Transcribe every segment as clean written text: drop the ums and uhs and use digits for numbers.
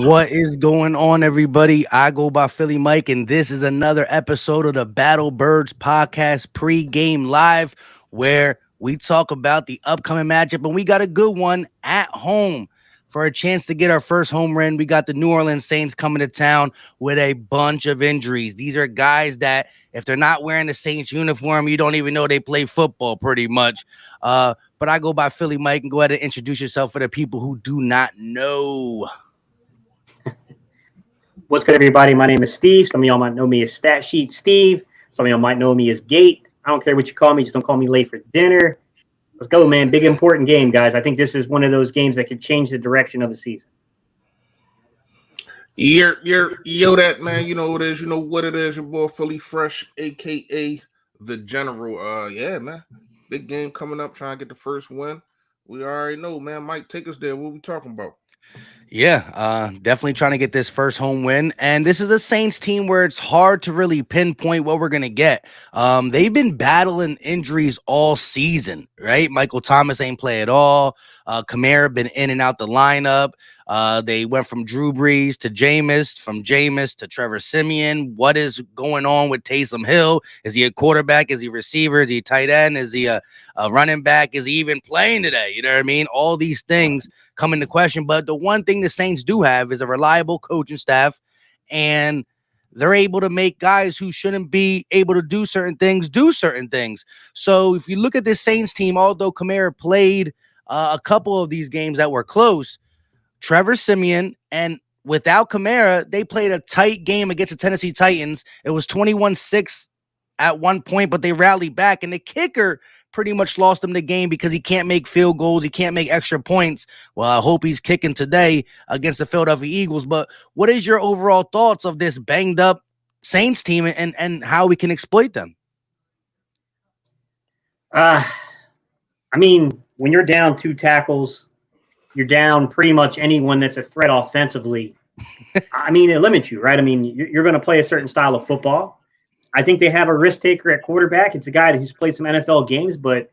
What is going on, everybody? I go by Philly Mike, and this is another episode of the Battle Birds podcast pre-game live, where we talk about the upcoming matchup, and we got a good one at home for a chance to get our first home run. We got the New Orleans Saints coming to town with a bunch of injuries. These are guys that, if they're not wearing the Saints uniform, you don't even know they play football, pretty much. But I go by Philly Mike, and go ahead and introduce yourself for the people who do not know. What's good, everybody? My name is Steve. Some of y'all might know me as Stat Sheet Steve. Some of y'all might know me as Gate. I don't care what you call me. Just don't call me late for dinner. Let's go, man. Big, important game, guys. I think this is one of those games that could change the direction of the season. Yo, that man. You know what it is. You know what it is. Your boy Philly Fresh, a.k.a. The General. Yeah, man. Big game coming up. Trying to get the first win. We already know, man. Mike, take us there. What we talking about? Yeah, definitely trying to get this first home win. And this is a Saints team where it's hard to really pinpoint what we're going to get. They've been battling injuries all season, right? Michael Thomas ain't play at all. Kamara been in and out the lineup. They went from Drew Brees to Jameis, from Jameis to Trevor Siemian. What is going on with Taysom Hill? Is he a quarterback? Is he a receiver? Is he a tight end? Is he a running back? Is he even playing today? You know what I mean? All these things come into question. But the one thing the Saints do have is a reliable coaching staff, and they're able to make guys who shouldn't be able to do certain things do certain things. So if you look at this Saints team, although Kamara played a couple of these games that were close, Trevor Siemian and without Kamara, they played a tight game against the Tennessee Titans. It was 21-6 at one point, but they rallied back, and the kicker pretty much lost them the game because he can't make field goals. He can't make extra points. Well, I hope he's kicking today against the Philadelphia Eagles. But what is your overall thoughts of this banged up Saints team and how we can exploit them? I mean, when you're down 2 tackles, you're down pretty much anyone that's a threat offensively. I mean, it limits you, right? I mean, you're going to play a certain style of football. I think they have a risk taker at quarterback. It's a guy who's played some NFL games, but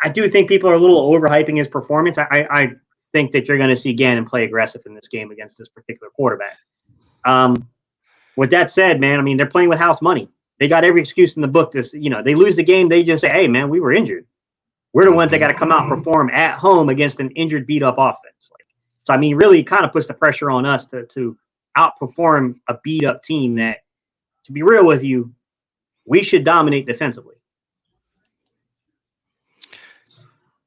I do think people are a little overhyping his performance. I think that you're going to see Gannon play aggressive in this game against this particular quarterback. With that said, man, I mean, they're playing with house money. They got every excuse in the book. They lose the game, they just say, hey, man, we were injured. We're the ones that got to come out and perform at home against an injured, beat-up offense. So, I mean, really kind of puts the pressure on us to outperform a beat-up team that, to be real with you, we should dominate defensively.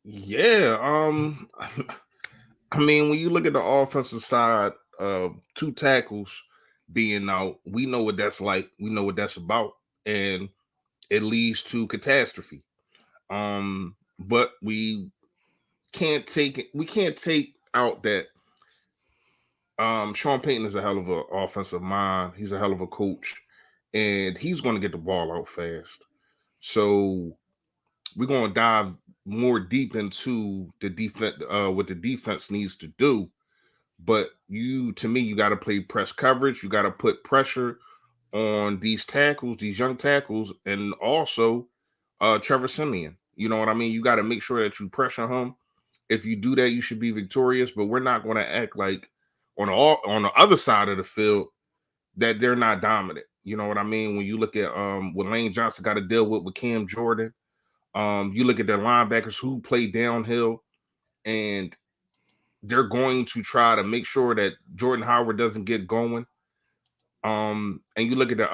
Yeah. I mean, when you look at the offensive side, 2 tackles being out, we know what that's like. We know what that's about, and it leads to catastrophe. But we can't take it. We can't take out that Sean Payton is a hell of an offensive mind. He's a hell of a coach, and he's going to get the ball out fast. So we're going to dive more deep into the defense, what the defense needs to do. But you got to play press coverage. You got to put pressure on these tackles, these young tackles, and also Trevor Siemian. You know what I mean? You got to make sure that you pressure him. If you do that, you should be victorious. But we're not going to act like on the other side of the field that they're not dominant. You know what I mean? When you look at what Lane Johnson got to deal with Cam Jordan, you look at their linebackers who play downhill, and they're going to try to make sure that Jordan Howard doesn't get going. And you look at the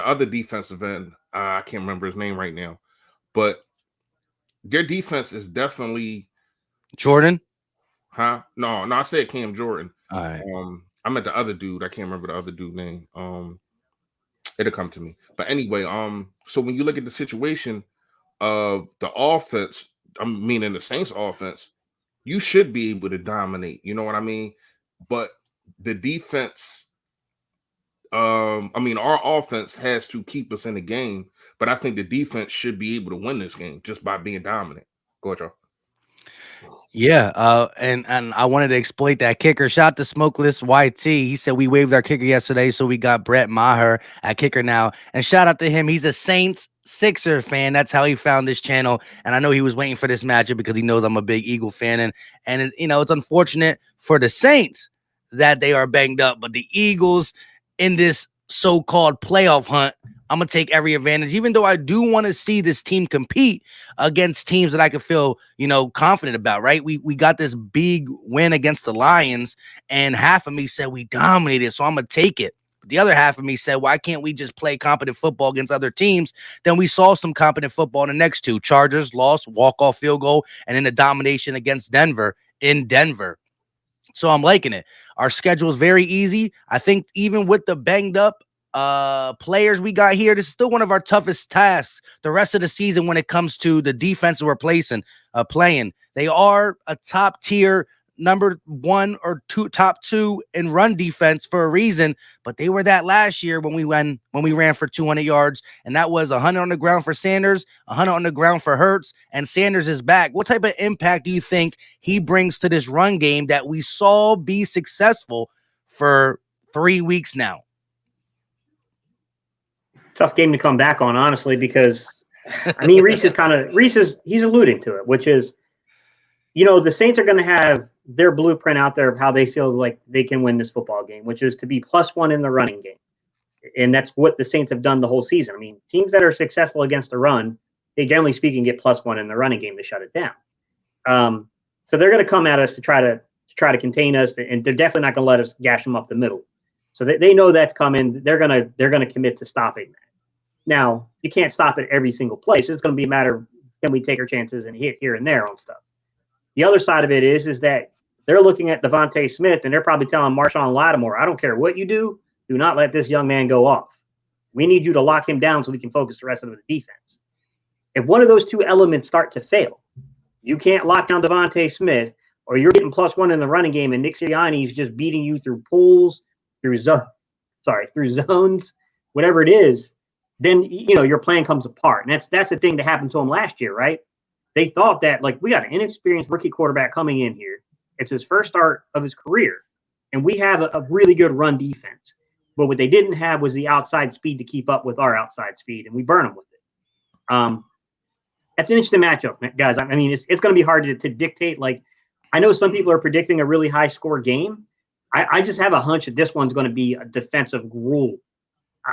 other defensive end. I can't remember his name right now, but their defense is definitely Jordan? Huh? No, I said Cam Jordan. All right. I meant the other dude. I can't remember the other dude's name. It'll come to me. But anyway, so when you look at the situation of the offense, I'm meaning the Saints offense, you should be able to dominate. You know what I mean? But the defense, our offense has to keep us in the game, but I think the defense should be able to win this game just by being dominant. Go ahead, y'all. Yeah, and I wanted to exploit that kicker. Shout out to Smokeless YT. He said we waived our kicker yesterday, so we got Brett Maher at kicker now. And shout out to him. He's a Saints Sixer fan. That's how he found this channel. And I know he was waiting for this matchup because he knows I'm a big Eagle fan. And it's unfortunate for the Saints that they are banged up, but the Eagles in this so-called playoff hunt, I'm gonna take every advantage, even though I do want to see this team compete against teams that I could feel, confident about, right? We got this big win against the Lions, and half of me said we dominated, so I'm gonna take it. The other half of me said, why can't we just play competent football against other teams? Then we saw some competent football in the next two. Chargers lost, walk-off field goal, and then the domination against Denver in Denver. So I'm liking it. Our schedule is very easy. I think even with the banged up players we got here, this is still one of our toughest tasks the rest of the season when it comes to the defense we're playing. They are a top tier number 1 or 2, top 2 in run defense for a reason, but they were that last year when we ran for 200 yards, and that was 100 on the ground for Sanders, 100 on the ground for Hurts, and Sanders is back. What type of impact do you think he brings to this run game that we saw be successful for 3 weeks now? Tough game to come back on, honestly, because Reese he's alluding to it, which is, the Saints are going to have their blueprint out there of how they feel like they can win this football game, which is to be +1 in the running game. And that's what the Saints have done the whole season. I mean, teams that are successful against the run, they generally speaking get +1 in the running game to shut it down. So they're going to come at us to try to contain us, and they're definitely not going to let us gash them up the middle. So they know that's coming. They're going to commit to stopping that. Now, you can't stop it every single place. It's going to be a matter of, can we take our chances and hit here and there on stuff. The other side of it is that they're looking at Devontae Smith, and they're probably telling Marshawn Lattimore, I don't care what you do not let this young man go off. We need you to lock him down so we can focus the rest of the defense. If one of those two elements start to fail, you can't lock down Devontae Smith, or you're getting +1 in the running game, and Nick Sirianni is just beating you through pulls, through zones, whatever it is, then your plan comes apart. And that's the thing that happened to him last year, right? They thought that, we got an inexperienced rookie quarterback coming in here. It's his first start of his career, and we have a really good run defense. But what they didn't have was the outside speed to keep up with our outside speed, and we burn them with it. That's an interesting matchup, guys. I mean, it's going to be hard to dictate. I know some people are predicting a really high score game. I just have a hunch that this one's going to be a defensive gruel.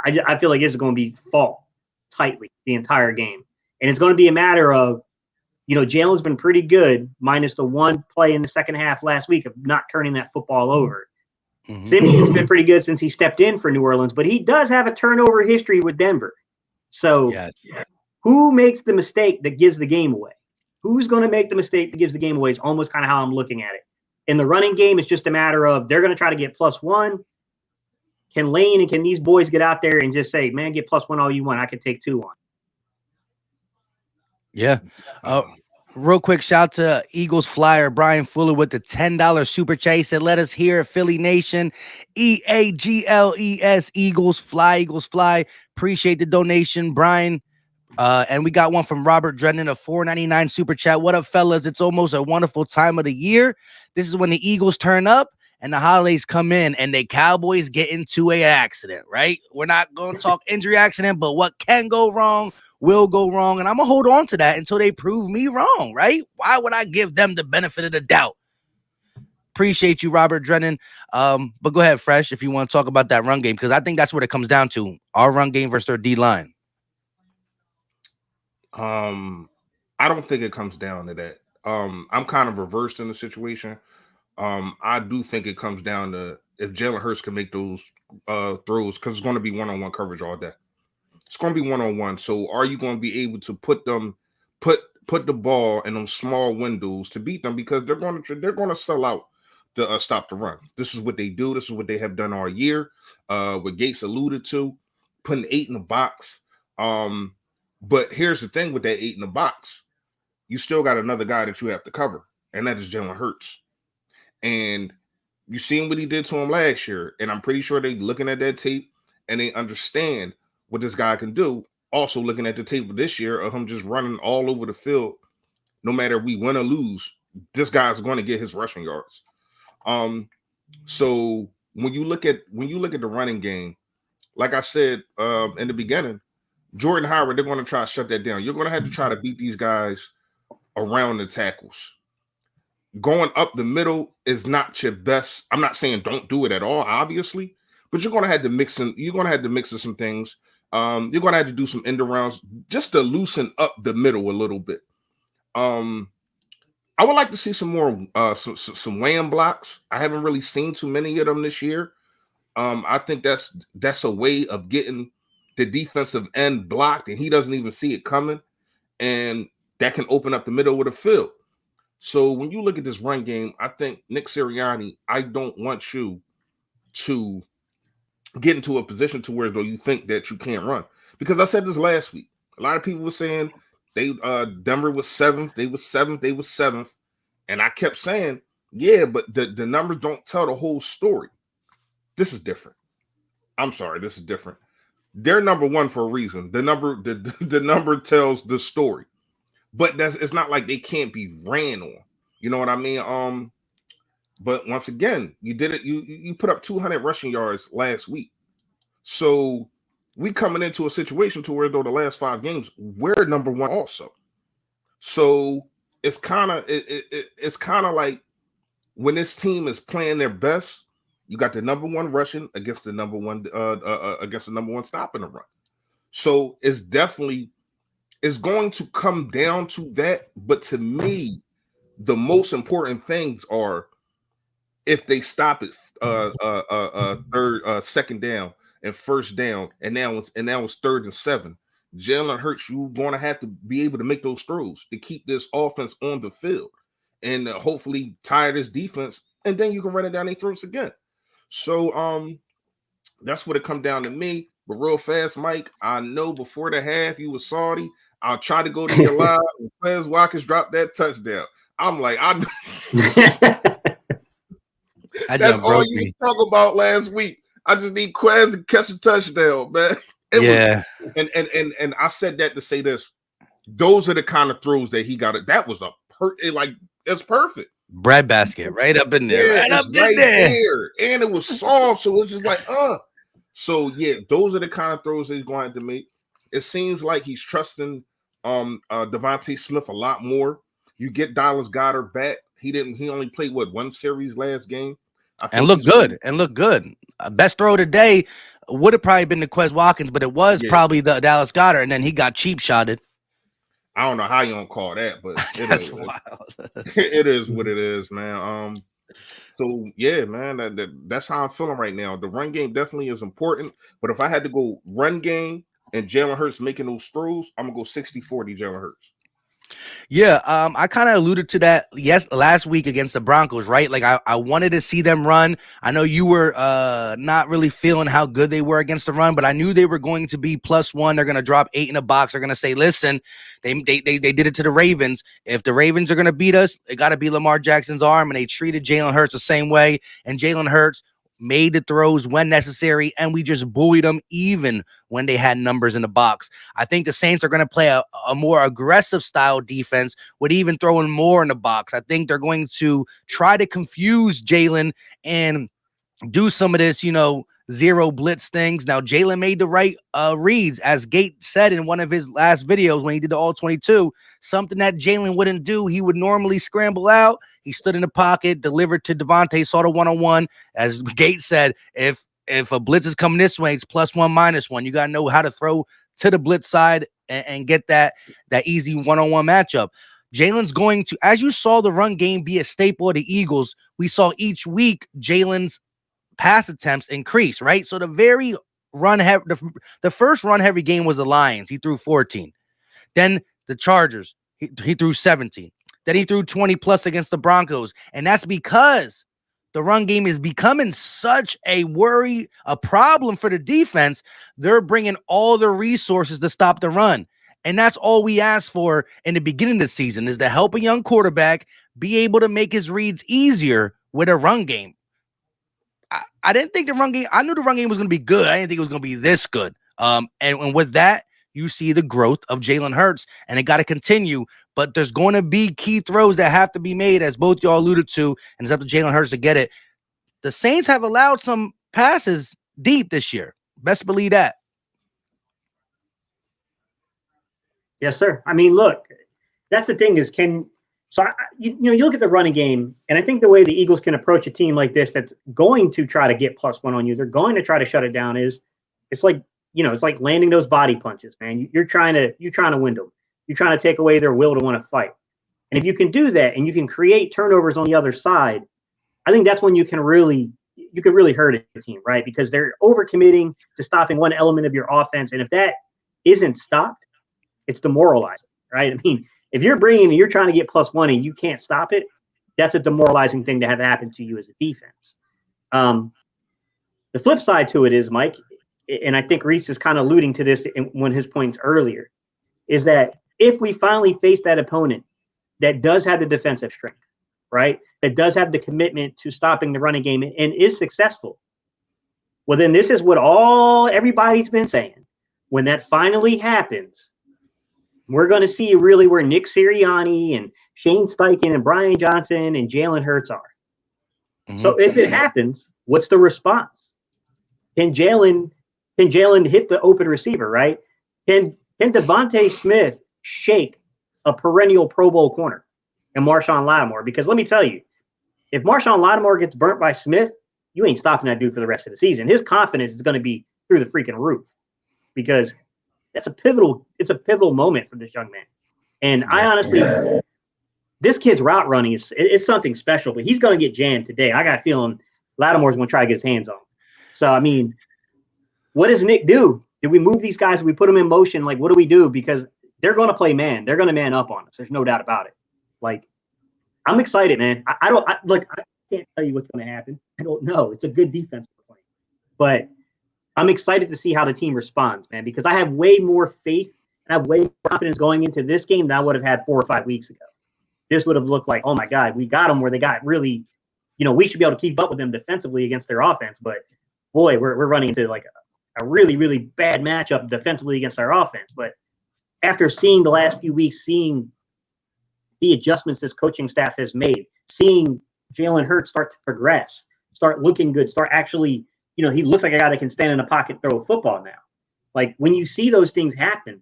I feel like it's going to be fought tightly the entire game, and it's going to be a matter of, Jalen's been pretty good, minus the one play in the second half last week of not turning that football over. Mm-hmm. Simeon's been pretty good since he stepped in for New Orleans, but he does have a turnover history with Denver. So who makes the mistake that gives the game away? Who's going to make the mistake that gives the game away is almost kind of how I'm looking at it. In the running game, it's just a matter of they're going to try to get +1. Can Lane and can these boys get out there and just say, man, get +1 all you want. I can take 2 on. Yeah. Real quick, shout to Eagles Flyer Brian Fuller with the $10 super chat. He said, let us hear Philly Nation. EAGLES, Eagles Fly. Appreciate the donation, Brian. And we got one from Robert Drennan, a $4.99 super chat. What up, fellas? It's almost a wonderful time of the year. This is when the Eagles turn up and the holidays come in and the Cowboys get into an accident, right? We're not going to talk injury accident, but what can go wrong will go wrong. And I'm going to hold on to that until they prove me wrong, right? Why would I give them the benefit of the doubt? Appreciate you, Robert Drennan. But go ahead, Fresh, if you want to talk about that run game, because I think that's what it comes down to. Our run game versus their D-line. I don't think it comes down to that. I'm kind of reversed in the situation. I do think it comes down to if Jalen Hurts can make those throws, because it's going to be one-on-one coverage all day. It's going to be one-on-one. So are you going to be able to put the ball in those small windows to beat them, because they're going to sell out to stop the run. This is what they do. This is what they have done all year. What Gates alluded to, putting 8 in the box. But here's the thing with that 8 in the box. You still got another guy that you have to cover, and that is Jalen Hurts. And you seen what he did to him last year, and I'm pretty sure they're looking at that tape and they understand what this guy can do. Also looking at the tape of this year of him just running all over the field, no matter if we win or lose, this guy's going to get his rushing yards. So when you look at the running game, like I said in the beginning, Jordan Howard, they're going to try to shut that down. You're going to have to try to beat these guys around the tackles. going up the middle is not your best. I'm not saying don't do it at all, obviously, but you're gonna have to mix in. You're gonna have to mix in some things. You're gonna have to do some end arounds just to loosen up the middle a little bit. I would like to see some more some wham blocks. I haven't really seen too many of them this year. I think that's a way of getting the defensive end blocked, and he doesn't even see it coming, and that can open up the middle of the field. So when you look at this run game, I think Nick Sirianni, I don't want you to get into a position to where though you think that you can't run. Because I said this last week. A lot of people were saying they Denver was seventh, they was seventh. And I kept saying, yeah, but the numbers don't tell the whole story. This is different. I'm sorry, this is different. They're number one for a reason. The number tells the story. But it's not like they can't be ran on. You know what I mean? But once again, you did it. You put up 200 rushing yards last week. So we coming into a situation to where though the last 5 games we're number one also. So it's kind of like when this team is playing their best, you got the number one rushing against the number one stopping the run. So it's definitely going to come down to that. But to me, the most important things are if they stop it second down and first down, and now it's 3rd and 7. Jalen Hurts, you're going to have to be able to make those throws to keep this offense on the field and hopefully tire this defense, and then you can run it down their throats again. So that's what it come down to me. But real fast, Mike, I know before the half you were salty. I'll try to go to your live and Quez Watkins dropped that touchdown. I'm like, I that's all you was talking about last week. I just need Quez to catch a touchdown, man. And I said that to say this. Those are the kind of throws that he got. That was it's perfect. Breadbasket right up in there. Yeah, right up in there. And it was soft, so it's just like, So yeah, those are the kind of throws that he's going to make. It seems like he's trusting Devontae Smith a lot more. You get Dallas Goedert back. He only played one series last game. And look good. Best throw today would have probably been the Quez Watkins, but it was probably the Dallas Goedert, and then he got cheap shotted. I don't know how you don't call that, but that's wild. It is what it is, man. So yeah, man, that's how I'm feeling right now. The run game definitely is important, but if I had to go run game and Jalen Hurts making those throws, I'm gonna go 60-40 Jalen Hurts. Yeah, I kind of alluded to that last week against the Broncos, right? Like I wanted to see them run. I know you were not really feeling how good they were against the run, but I knew they were going to be +1. They're going to drop 8 in a box. They're going to say, listen, they did it to the Ravens. If the Ravens are going to beat us, it got to be Lamar Jackson's arm, and they treated Jalen Hurts the same way, and Jalen Hurts made the throws when necessary, and we just bullied them even when they had numbers in the box. I think the Saints are going to play a more aggressive style defense with even throwing more in the box. I think they're going to try to confuse Jalen and do some of this, zero blitz things. Now, Jalen made the right reads, as Gate said in one of his last videos when he did the All-22, something that Jalen wouldn't do. He would normally scramble out. He stood in the pocket, delivered to Devontae, saw the 1-on-1. As Gate said, if a blitz is coming this way, it's +1, -1. You got to know how to throw to the blitz side and get that easy 1-on-1 matchup. Jalen's going to, as you saw the run game be a staple of the Eagles, we saw each week Jalen's pass attempts increase, right? So the first run heavy game was the Lions. He threw 14. Then the Chargers, he threw 17. Then he threw 20+ against the Broncos. And that's because the run game is becoming such a worry, a problem for the defense. They're bringing all their resources to stop the run. And that's all we asked for in the beginning of the season, is to help a young quarterback be able to make his reads easier with a run game. I didn't think the run game, I knew the run game was going to be good. I didn't think it was going to be this good. And with that, you see the growth of Jalen Hurts, and it got to continue. But there's going to be key throws that have to be made, as both y'all alluded to, and it's up to Jalen Hurts to get it. The Saints have allowed some passes deep this year. Best believe that. Yes, sir. I mean, look, that's the thing is, can So you look at the running game, and I think the way the Eagles can approach a team like this that's going to try to get +1 on you, they're going to try to shut it down. It's like it's like landing those body punches, man. You're trying to win them. You're trying to take away their will to want to fight. And if you can do that, and you can create turnovers on the other side, I think that's when you can really hurt a team, right? Because they're overcommitting to stopping one element of your offense, and if that isn't stopped, it's demoralizing, right? I mean, if you're you're trying to get +1 and you can't stop it, that's a demoralizing thing to have happen to you as a defense. The flip side to it is, Mike, and I think Reese is kind of alluding to this in one of his points earlier, is that if we finally face that opponent that does have the defensive strength, right, that does have the commitment to stopping the running game and is successful, well, then this is what everybody's been saying. When that finally happens, we're going to see really where Nick Sirianni and Shane Steichen and Brian Johnson and Jalen Hurts are. Mm-hmm. So if it happens, what's the response? Can Jalen hit the open receiver, right? Can Devontae Smith shake a perennial Pro Bowl corner and Marshawn Lattimore? Because let me tell you, if Marshawn Lattimore gets burnt by Smith, you ain't stopping that dude for the rest of the season. His confidence is going to be through the freaking roof, because it's a pivotal moment for this young man. And I honestly, this kid's route running is something special, but he's going to get jammed today. I got a feeling Lattimore's going to try to get his hands on him. So, I mean, what does Nick do? Did we move these guys? Did we put them in motion? Like, what do we do? Because they're going to play man. They're going to man up on us. There's no doubt about it. Like, I'm excited, man. I can't tell you what's going to happen. I don't know. It's a good defense we're playing. But I'm excited to see how the team responds, man, because I have way more faith and I have way more confidence going into this game than I would have had 4 or 5 weeks ago. This would have looked like, oh my God, we got them where they got really, we should be able to keep up with them defensively against their offense. But boy, we're running into like a really, really bad matchup defensively against our offense. But after seeing the last few weeks, seeing the adjustments this coaching staff has made, seeing Jalen Hurts start to progress, start looking good, start actually, he looks like a guy that can stand in a pocket, throw a football now. Like, when you see those things happen,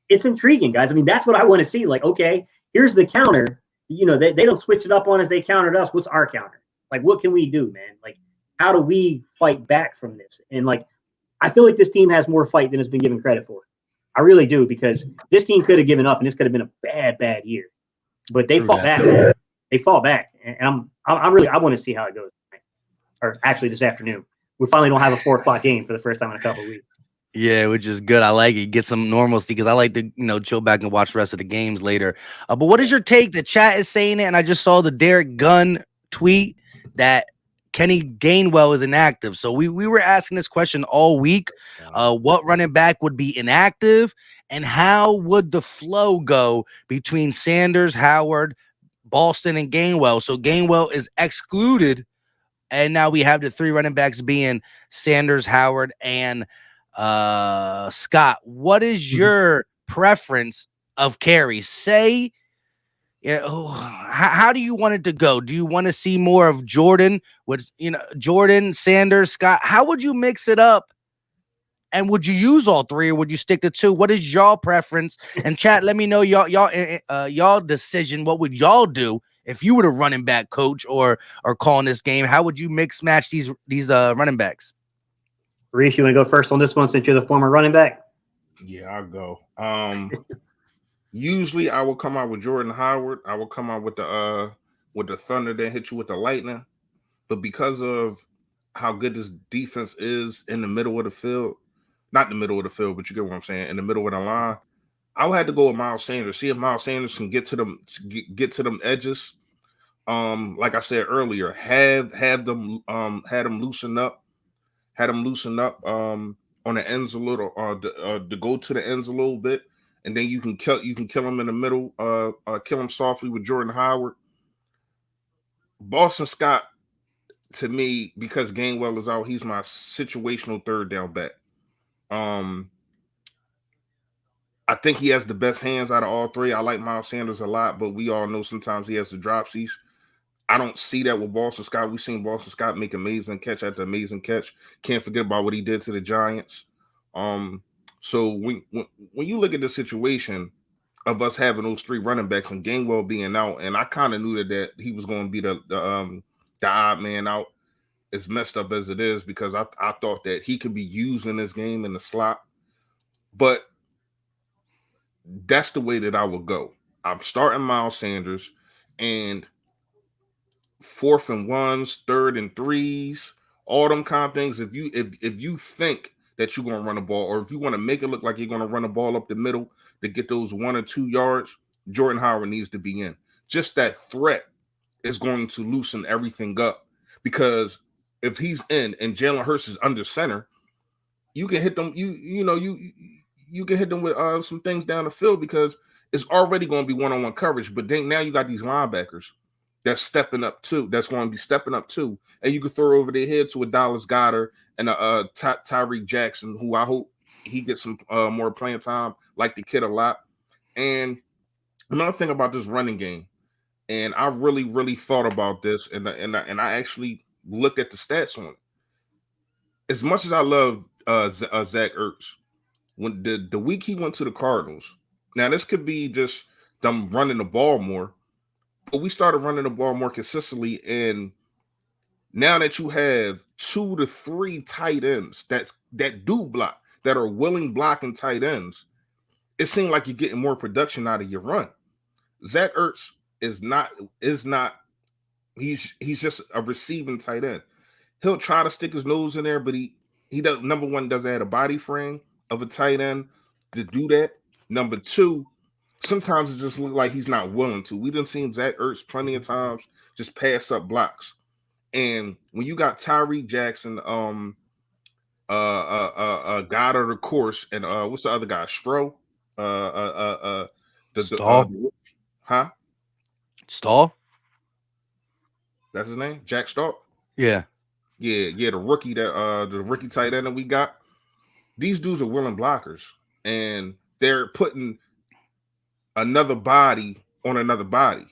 it's intriguing, guys. I mean, that's what I want to see. Like, okay, here's the counter. They don't switch it up on us. They countered us. What's our counter? Like, what can we do, man? Like, how do we fight back from this? And, like, I feel like this team has more fight than has been given credit for. I really do, because this team could have given up, and this could have been a bad, bad year. But they fought back. Man. They fought back. And I want to see how it goes. Or actually this afternoon. We finally don't have a 4 o'clock game for the first time in a couple of weeks. Yeah, which is good. I like it. Get some normalcy, because I like to, chill back and watch the rest of the games later. But what is your take? The chat is saying it, and I just saw the Derek Gunn tweet that Kenny Gainwell is inactive. So we were asking this question all week. What running back would be inactive, and how would the flow go between Sanders, Howard, Boston, and Gainwell? So Gainwell is excluded, and now we have the 3 running backs being Sanders, Howard, and Scott. What is your preference of carries? Say, how do you want it to go? Do you want to see more of Jordan with Jordan, Sanders, Scott? How would you mix it up? And would you use all 3, or would you stick to 2? What is y'all preference? And chat, let me know y'all decision. What would y'all do if you were the running back coach or calling this game? How would you mix match these running backs? Reese, you want to go first on this one since you're the former running back? Yeah, I'll go. Usually I will come out with Jordan Howard. I will come out with the Thunder, then hit you with the Lightning. But because of how good this defense is in the middle of the field, not the middle of the field, but you get what I'm saying, in the middle of the line, I would have to go with Miles Sanders. See if Miles Sanders can get to them edges. Like I said earlier, had them loosen up on the ends a little, to go to the ends a little bit, and then you can kill him in the middle, kill him softly with Jordan Howard. Boston Scott, to me, because Gainwell is out, he's my situational third down back. I think he has the best hands out of all 3. I like Miles Sanders a lot, but we all know sometimes he has the dropsies. I don't see that with Boston Scott. We've seen Boston Scott make amazing catch after amazing catch. Can't forget about what he did to the Giants. So when you look at the situation, of us having those 3 running backs and Gainwell being out, and I kind of knew that he was going to be the odd man out. As messed up as it is, because I thought that he could be used in this game in the slot, but that's the way that I would go. I'm starting Miles Sanders, and 4th and 1s, 3rd and 3s, all them kind of things. If you think that you're going to run the ball, or if you want to make it look like you're going to run the ball up the middle to get those 1 or 2 yards, Jordan Howard needs to be in. Just that threat is going to loosen everything up, because if he's in and Jalen Hurts is under center, you can hit them. You can hit them with some things down the field, because it's already going to be one-on-one coverage. But then now you got these linebackers that's stepping up too. That's going to be stepping up too, and you can throw over their head to a Dallas Goedert and a Tyreek Jackson, who I hope he gets some more playing time. Like the kid a lot. And another thing about this running game, and I really thought about this, and I actually looked at the stats on it. As much as I love Zach Ertz, when the week he went to the Cardinals, now this could be just them running the ball more, but we started running the ball more consistently, and now that you have 2 to 3 tight ends that do block, that are willing blocking tight ends, it seemed like you're getting more production out of your run. Zach Ertz is not. He's just a receiving tight end. He'll try to stick his nose in there, but he does. Number one, doesn't have a body frame of a tight end to do that. Number 2, sometimes it just looks like he's not willing to. We done seen Zach Ertz plenty of times just pass up blocks. And when you got Tyreek Jackson, Goddard, of course, and what's the other guy? Stro, Stahl. Stahl. That's his name, Jack Stark. Yeah. The rookie the rookie tight end that we got. These dudes are willing blockers, and they're putting another body on another body.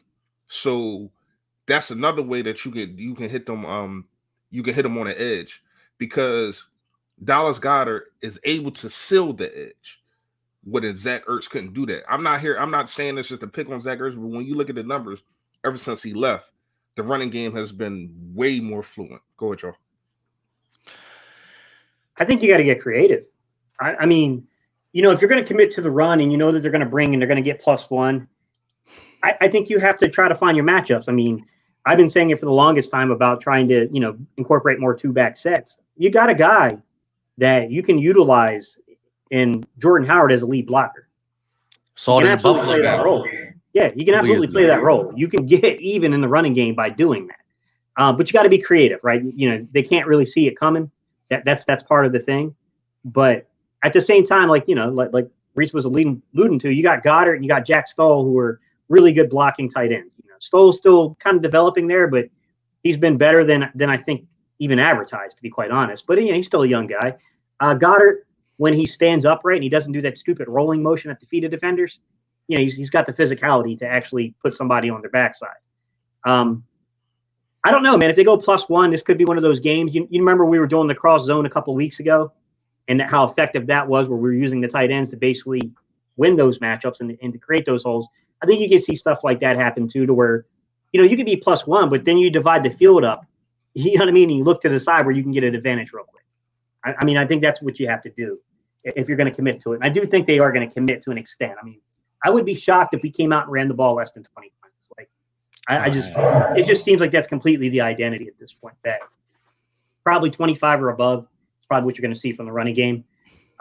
So that's another way that you can hit them. You can hit them on the edge, because Dallas Goedert is able to seal the edge. What Zach Ertz couldn't do that. I'm not saying this just to pick on Zach Ertz, but when you look at the numbers, ever since he left, the running game has been way more fluent. Go ahead, y'all. I think you got to get creative. I mean, if you're going to commit to the run and you know that they're going to bring and they're going to get +1, I think you have to try to find your matchups. I mean, I've been saying it for the longest time about trying to, incorporate more 2-back sets. You got a guy that you can utilize in Jordan Howard as a lead blocker. Saw it in the Buffalo game. Role. Yeah, you can absolutely play that role. You can get even in the running game by doing that. But you got to be creative, right? They can't really see it coming. That's part of the thing. But at the same time, like Reese was alluding to, you got Goddard and you got Jack Stoll, who are really good blocking tight ends. Stoll's still kind of developing there, but he's been better than I think even advertised, to be quite honest. But he's still a young guy. Goddard, when he stands upright and he doesn't do that stupid rolling motion at the feet of defenders, he's got the physicality to actually put somebody on their backside. I don't know, man. If they go +1, this could be one of those games. You remember we were doing the cross zone a couple of weeks ago, and how effective that was, where we were using the tight ends to basically win those matchups and to create those holes. I think you can see stuff like that happen too, to where, you could be +1, but then you divide the field up. You know what I mean? And you look to the side where you can get an advantage real quick. I mean, I think that's what you have to do if you're going to commit to it. And I do think they are going to commit to an extent. I mean, I would be shocked if we came out and ran the ball less than 20 times. Like, it just seems like that's completely the identity at this point. That probably 25 or above is probably what you're going to see from the running game.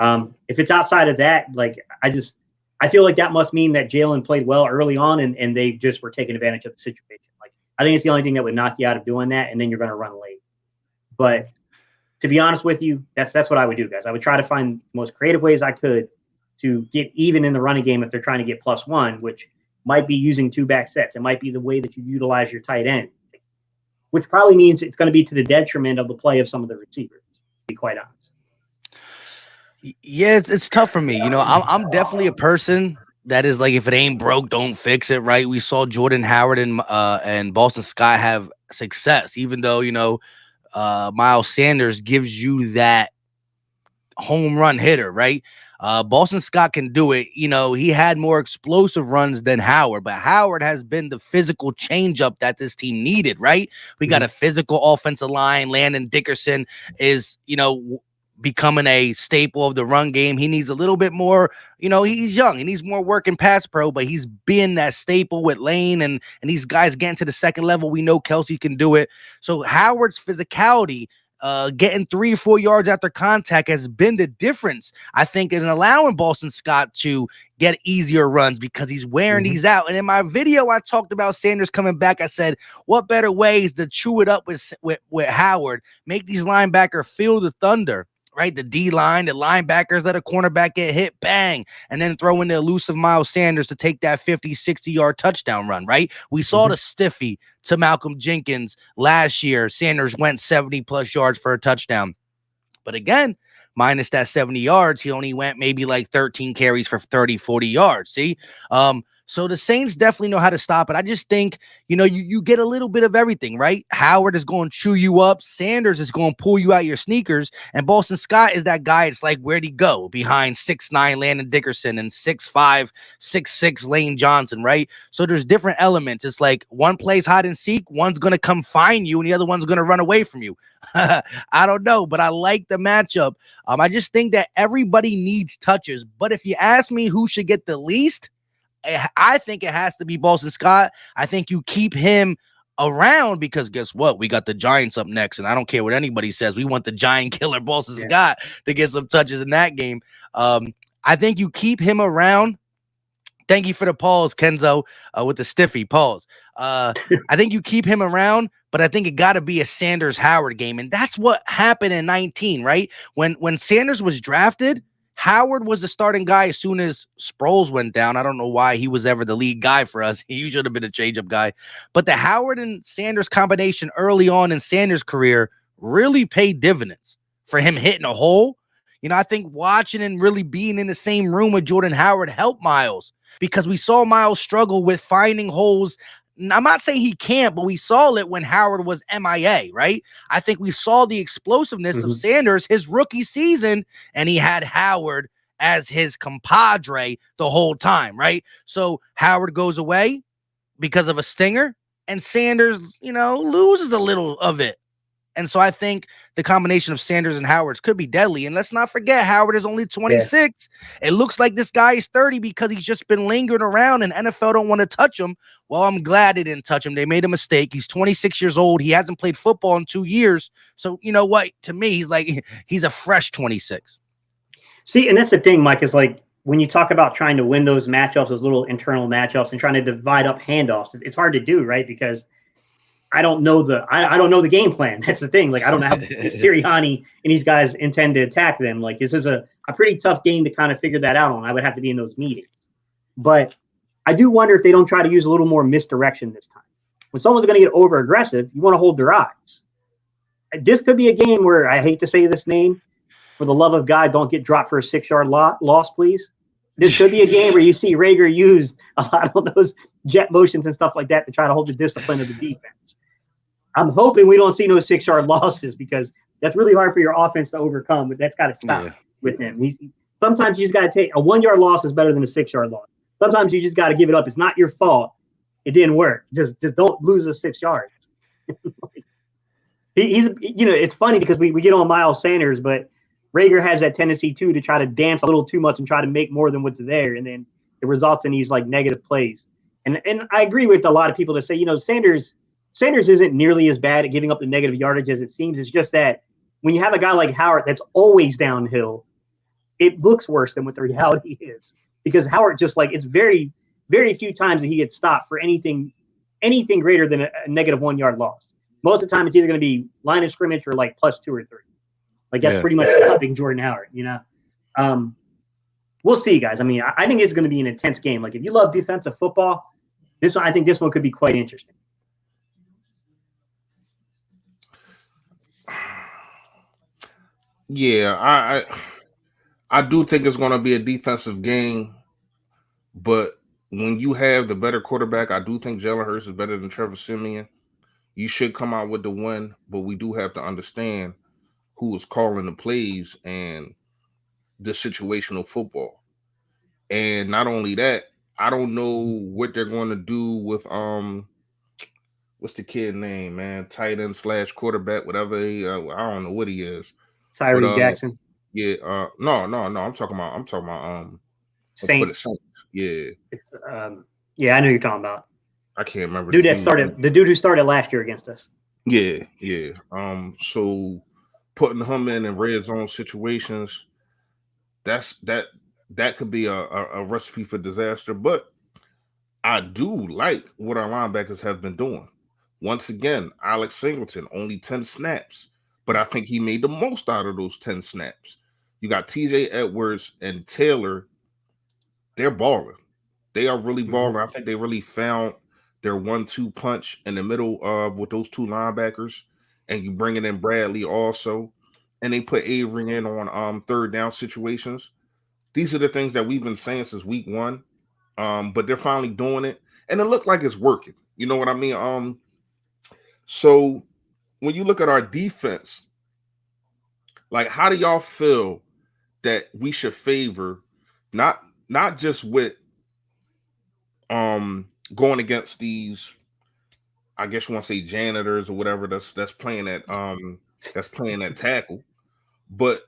If it's outside of that, I feel like that must mean that Jalen played well early on and they just were taking advantage of the situation. Like, I think it's the only thing that would knock you out of doing that, and then you're going to run late. But to be honest with you, that's what I would do, guys. I would try to find the most creative ways I could to get even in the running game if they're trying to get +1, which might be using 2-back sets. It might be the way that you utilize your tight end, which probably means it's going to be to the detriment of the play of some of the receivers, to be quite honest. Yeah, it's tough for me. I'm definitely a person that is like, if it ain't broke, don't fix it, right? We saw Jordan Howard and Boston Scott have success, even though, Miles Sanders gives you that home run hitter, right? Boston Scott can do it. You know, he had more explosive runs than Howard, but Howard has been the physical changeup that this team needed, right? We got a physical offensive line. Landon Dickerson is, you know, becoming a staple of the run game. He needs a little bit more, you know, he's young. He needs more work in pass pro, but he's been that staple with Lane and these guys getting to the second level. We know Kelsey can do it. So Howard's physicality, getting 3 or 4 yards after contact has been the difference, I think, in allowing Boston Scott to get easier runs because he's wearing these out. And in my video, I talked about Sanders coming back. I said, what better ways to chew it up with Howard, make these linebackers feel the thunder, right? The D line, the linebackers, let a cornerback get hit, bang, and then throw in the elusive Miles Sanders to take that 50, 60-yard touchdown run, right? We saw the stiffy to Malcolm Jenkins last year. Sanders went 70-plus yards for a touchdown. But again, minus that 70 yards, he only went maybe like 13 carries for 30, 40 yards. See? So the Saints definitely know how to stop it. I just think, you know, you get a little bit of everything, right? Howard is going to chew you up. Sanders is going to pull you out your sneakers. And Boston Scott is that guy. It's like, where'd he go? Behind 6'9" Landon Dickerson and 6'5", 6'6" Lane Johnson, right? So there's different elements. It's like one plays hide and seek. One's going to come find you and the other one's going to run away from you. I don't know, but I like the matchup. I just think that everybody needs touches. But if you ask me who should get the least, I think it has to be Boston Scott. I think you keep him around because guess what? We got the Giants up next, and I don't care what anybody says. We want the giant killer Boston Scott to get some touches in that game. I think you keep him around. Thank you for the pause, Kenzo, with the stiffy pause. I think you keep him around, but I think it got to be a Sanders-Howard game, and that's what happened in 19, right? When Sanders was drafted, Howard was the starting guy as soon as Sproles went down. I don't know why he was ever the lead guy for us. He should have been a change-up guy. But the Howard and Sanders combination early on in Sanders' career really paid dividends for him hitting a hole. You know, I think watching and really being in the same room with Jordan Howard helped Miles because we saw Miles struggle with finding holes. I'm not saying he can't, but we saw it when Howard was MIA, right? I think we saw the explosiveness of Sanders his rookie season, and he had Howard as his compadre the whole time, right? So Howard goes away because of a stinger, and Sanders, you know, loses a little of it. And so I think the combination of Sanders and Howard could be deadly. And let's not forget, Howard is only 26. Yeah. It looks like this guy is 30 because he's just been lingering around and NFL don't want to touch him. Well, I'm glad they didn't touch him. They made a mistake. He's 26 years old. He hasn't played football in 2 years. So, you know what? To me, he's a fresh 26. See, and that's the thing, Mike, is like when you talk about trying to win those matchups, those little internal matchups and trying to divide up handoffs, it's hard to do, right? Because I don't know the game plan. That's the thing. Like, I don't know how Sirianni and these guys intend to attack them. Like, this is a pretty tough game to kind of figure that out on. I would have to be in those meetings. But I do wonder if they don't try to use a little more misdirection this time. When someone's going to get over aggressive, you want to hold their eyes. This could be a game where, I hate to say this name, for the love of God, don't get dropped for a 6-yard loss, please. This could be a game where you see Rager use a lot of those jet motions and stuff like that to try to hold the discipline of the defense. I'm hoping we don't see no 6-yard losses because that's really hard for your offense to overcome, but that's got to stop with him. Sometimes you just got to take a 1-yard loss is better than a 6-yard loss. Sometimes you just got to give it up. It's not your fault. It didn't work. Just don't lose the 6 yards. He's, you know, it's funny because we get on Miles Sanders, but Rager has that tendency too to try to dance a little too much and try to make more than what's there, and then it results in these like negative plays. And I agree with a lot of people that say, you know, Sanders isn't nearly as bad at giving up the negative yardage as it seems. It's just that when you have a guy like Howard that's always downhill, it looks worse than what the reality is. Because Howard just like, it's very, very few times that he gets stopped for anything greater than a negative 1-yard loss. Most of the time, it's either going to be line of scrimmage or like +2 or 3. Like that's pretty much stopping Jordan Howard, you know? We'll see, guys. I mean, I think it's going to be an intense game. Like if you love defensive football, I think this one could be quite interesting. Yeah, I do think it's going to be a defensive game, but when you have the better quarterback, I do think Jalen Hurts is better than Trevor Siemian. You should come out with the win, but we do have to understand who is calling the plays, and the situational football. And not only that, I don't know what they're going to do with what's the kid name, man? Tight end / quarterback, whatever. I don't know what he is. Tyree But Jackson, yeah, no. I'm talking about for the Saints. Saints. Yeah, It's, yeah, I know you're talking about. I can't remember Dude the that dude's started name. the dude who started last year against us. Yeah. So putting him in red zone situations, that could be a recipe for disaster. But I do like what our linebackers have been doing. Once again, Alex Singleton, only 10 snaps, but I think he made the most out of those 10 snaps. You got TJ Edwards and Taylor, they're balling. They are really balling. I think they really found their 1-2 punch in the middle with those two linebackers. And you bringing in Bradley also. And they put Avery in on third down situations. These are the things that we've been saying since week 1. But they're finally doing it, and it looked like it's working. You know what I mean? So when you look at our defense, like, how do y'all feel that we should favor not just with going against these, I guess you want to say janitors or whatever that's playing at tackle, but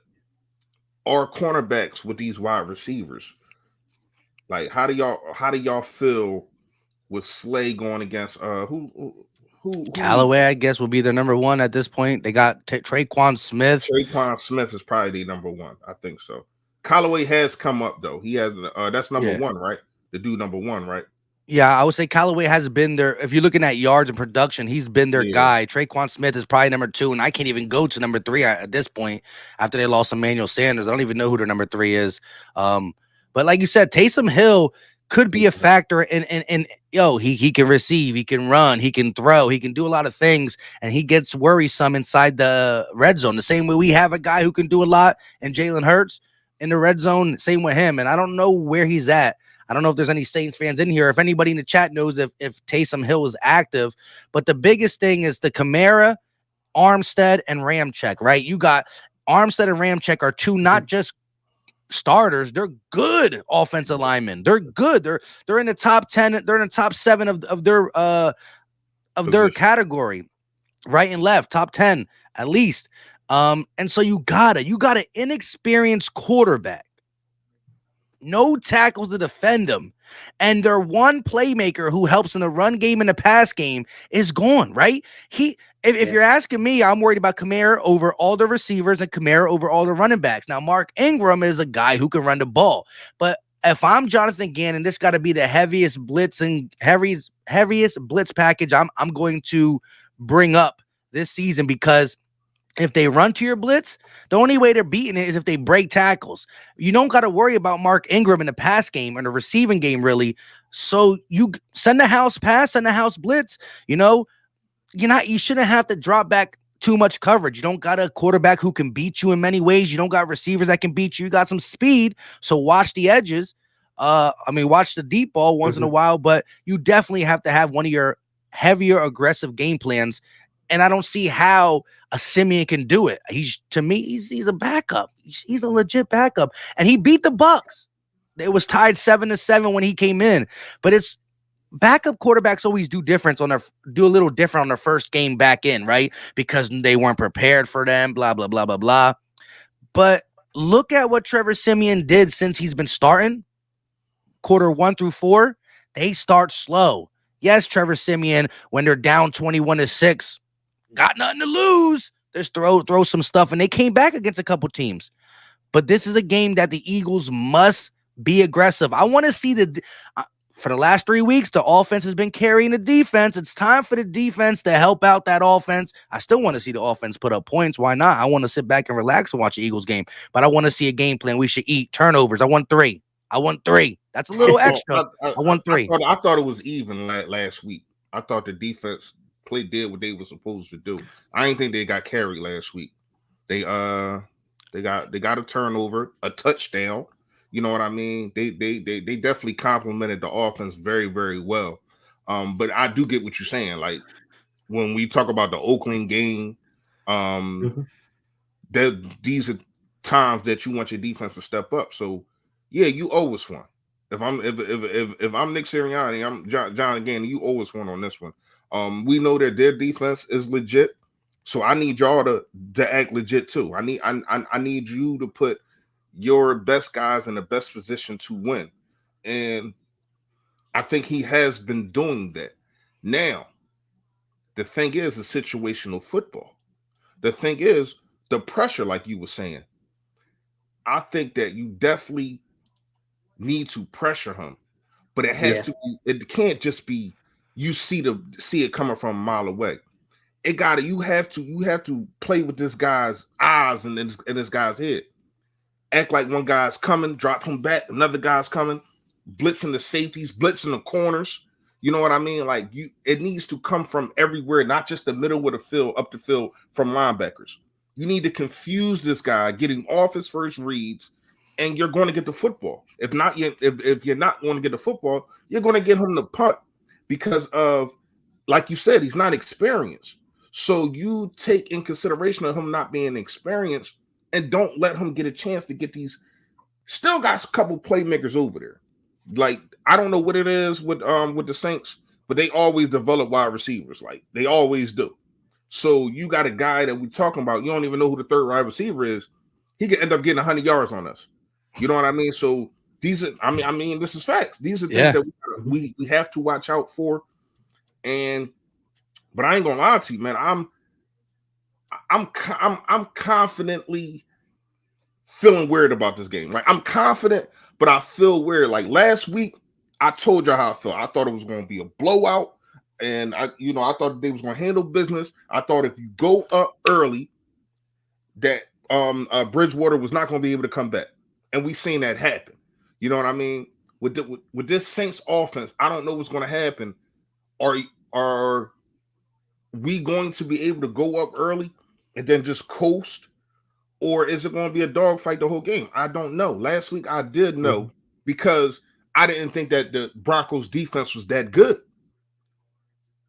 our cornerbacks with these wide receivers? Like, how do y'all feel with Slay going against who Callaway, I guess, will be their number one at this point. They got Traquan Smith. Traquan Smith is probably the number one. I think so. Callaway has come up though. He has that's number 1, right? The dude number 1, right? Yeah, I would say Callaway has been there. If you're looking at yards and production, he's been their guy. Traquan Smith is probably number 2, and I can't even go to number 3 at this point after they lost Emmanuel Sanders. I don't even know who their number 3 is. But like you said, Taysom Hill could be a factor in he can receive, he can run, he can throw, he can do a lot of things, and he gets worrisome inside the red zone. The same way we have a guy who can do a lot, and Jalen Hurts in the red zone, same with him. And I don't know where he's at. I don't know if there's any Saints fans in here. If anybody in the chat knows if Taysom Hill is active, but the biggest thing is the Kamara, Armstead, and Ramczyk, right? You got Armstead and Ramczyk are two not just starters, they're good offensive linemen. They're good. They're in the top 10, they're in the top 7 of their category, right and left, top 10 at least. And so you got an inexperienced quarterback, no tackles to defend him, and their one playmaker who helps in the run game and the pass game is gone, right? If you're asking me, I'm worried about Kamara over all the receivers and Kamara over all the running backs. Now, Mark Ingram is a guy who can run the ball, but if I'm Jonathan Gannon, this got to be the heaviest blitz package I'm going to bring up this season, because if they run to your blitz, the only way they're beating it is if they break tackles. You don't got to worry about Mark Ingram in the pass game or the receiving game, really. So you send the house pass, send the house blitz. You shouldn't have to drop back too much coverage. You don't got a quarterback who can beat you in many ways. You don't got receivers that can beat you. You got some speed. So watch the edges. Watch the deep ball once in a while, but you definitely have to have one of your heavier, aggressive game plans. And I don't see how a Simeon can do it. He's a backup. He's a legit backup. And he beat the Bucs. It was tied 7-7 when he came in. But it's backup quarterbacks always do a little different on their first game back in, right? Because they weren't prepared for them, blah, blah, blah, blah, blah. But look at what Trevor Simeon did since he's been starting. Quarter 1 through 4, they start slow. Yes, Trevor Simeon, when they're down 21-6, got nothing to lose. Just throw some stuff, and they came back against a couple teams. But this is a game that the Eagles must be aggressive. I want to see for the last 3 weeks, the offense has been carrying the defense. It's time for the defense to help out that offense. I still want to see the offense put up points. Why not? I want to sit back and relax and watch the Eagles game. But I want to see a game plan. We should eat turnovers. I want 3. That's a little extra. I want 3. I thought it was even last week. I thought the defense did what they were supposed to do. I didn't think they got carried last week. They got a turnover, a touchdown. You know what I mean? They definitely complimented the offense very, very well. But I do get what you're saying. Like, when we talk about the Oakland game, these are times that you want your defense to step up. So yeah, you owe us one. If I'm Nick Sirianni, I'm John again, you owe us one on this one. We know that their defense is legit, so I need y'all to act legit too. I need you to put your best guys in the best position to win, and I think he has been doing that. Now, the thing is, the situational football. The thing is, the pressure, like you were saying. I think that you definitely need to pressure him, but it has to be, it can't just be you see it coming from a mile away. You have to play with this guy's eyes and in this guy's head. Act like one guy's coming, drop him back, another guy's coming, blitzing the safeties, blitzing the corners. You know what I mean? Like it needs to come from everywhere, not just the middle of the field, up the field from linebackers. You need to confuse this guy getting off his first reads, and you're going to get the football. If not, if you're not going to get the football, you're going to get him the punt because of, like you said, he's not experienced. So you take in consideration of him not being experienced and don't let him get a chance to get these. Still got a couple playmakers over there. Like, I don't know what it is with the Saints, but they always develop wide receivers. Like, they always do. So you got a guy that we're talking about. You don't even know who the third wide receiver is. He could end up getting 100 yards on us. You know what I mean? So these are, I mean, this is facts. These are things that we have to watch out for. But I ain't gonna lie to you, man. I'm confidently feeling weird about this game. Like, I'm confident, but I feel weird. Like last week, I told you how I felt. I thought it was going to be a blowout, and I thought they was going to handle business. I thought if you go up early, that Bridgewater was not going to be able to come back, and we seen that happen. You know what I mean? With this Saints offense, I don't know what's going to happen. Are we going to be able to go up early and then just coast? Or is it going to be a dogfight the whole game? I don't know. Last week I did know because I didn't think that the Broncos defense was that good.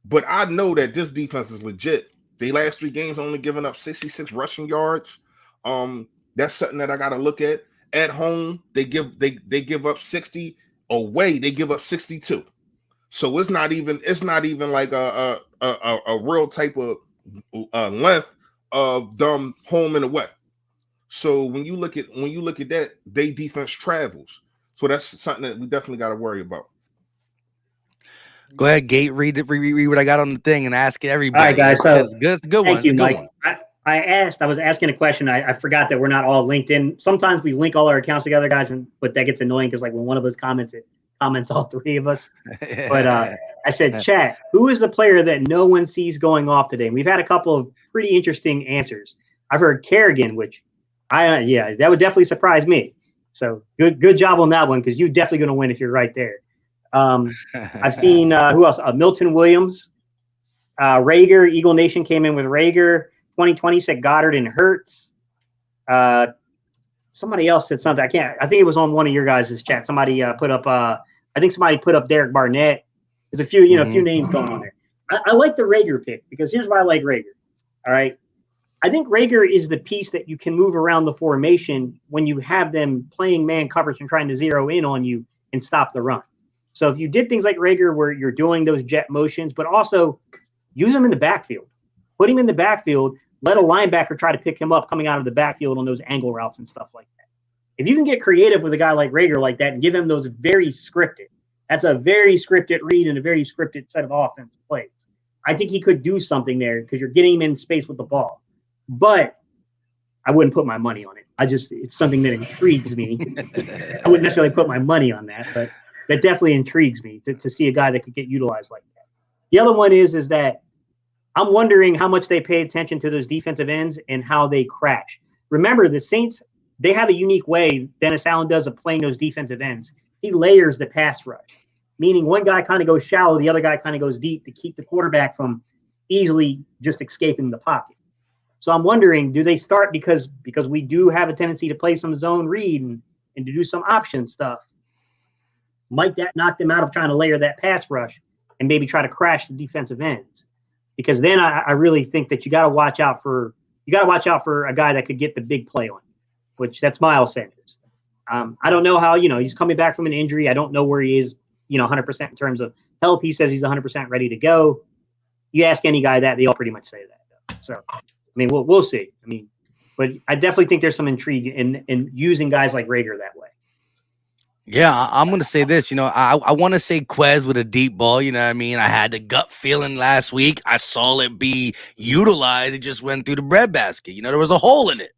But I know that this defense is legit. They last 3 games only giving up 66 rushing yards. That's something that I got to look at. At home, they give up 60. Away, they give up 62. So it's not even like a real type of length of them home and away. So when you look at that, they defense travels. So that's something that we definitely got to worry about. Go ahead, Gate. Read what I got on the thing and ask everybody. All right, guys. So it's good. It's a good one. Thank you, Mike. I was asking a question. I forgot that we're not all linked in. Sometimes we link all our accounts together, guys, but that gets annoying because like when one of us comments, it comments all 3 of us. But I said, chat, who is the player that no one sees going off today? And we've had a couple of pretty interesting answers. I've heard Kerrigan, which that would definitely surprise me. So good job on that one, because you're definitely going to win if you're right there. I've seen who else? Milton Williams, Rager. Eagle Nation came in with Rager. 2020 said Goddard and Hurts. Somebody else said something. I think it was on one of your guys' chat. Somebody put up. I think somebody put up Derek Barnett. There's a few, a few names going on there. I like the Rager pick because here's why I like Rager. All right. I think Rager is the piece that you can move around the formation when you have them playing man coverage and trying to zero in on you and stop the run. So if you did things like Rager where you're doing those jet motions, but also use him in the backfield, put him in the backfield, let a linebacker try to pick him up coming out of the backfield on those angle routes and stuff like that. If you can get creative with a guy like Rager like that and give him those that's a very scripted read and a very scripted set of offensive plays. I think he could do something there because you're getting him in space with the ball. But I wouldn't put my money on it. It's something that intrigues me. I wouldn't necessarily put my money on that, but that definitely intrigues me to see a guy that could get utilized like that. The other one is that I'm wondering how much they pay attention to those defensive ends and how they crash. Remember, the Saints, they have a unique way Dennis Allen does of playing those defensive ends. He layers the pass rush, meaning one guy kind of goes shallow, the other guy kind of goes deep to keep the quarterback from easily just escaping the pocket. So I'm wondering, do they start because we do have a tendency to play some zone read and to do some option stuff? Might that knock them out of trying to layer that pass rush and maybe try to crash the defensive ends? Because then I really think that you got to watch out for a guy that could get the big play on you. which that's Miles Sanders. I don't know how, he's coming back from an injury. I don't know where he is, 100% in terms of health. He says he's 100% ready to go. You ask any guy that, they all pretty much say that. So, I mean, we'll see. I mean, but I definitely think there's some intrigue in using guys like Reagor that way. Yeah, I'm going to say this. I want to say Quez with a deep ball. You know what I mean? I had the gut feeling last week. I saw it be utilized. It just went through the breadbasket. There was a hole in it.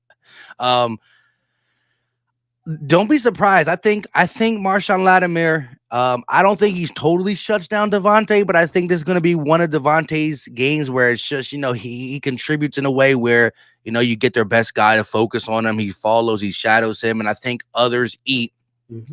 Don't be surprised. I think Marshawn Lattimore, I don't think he's totally shuts down Devontae, but I think this is going to be one of Devontae's games where it's just, he contributes in a way where, you get their best guy to focus on him. He follows, he shadows him, and I think others eat.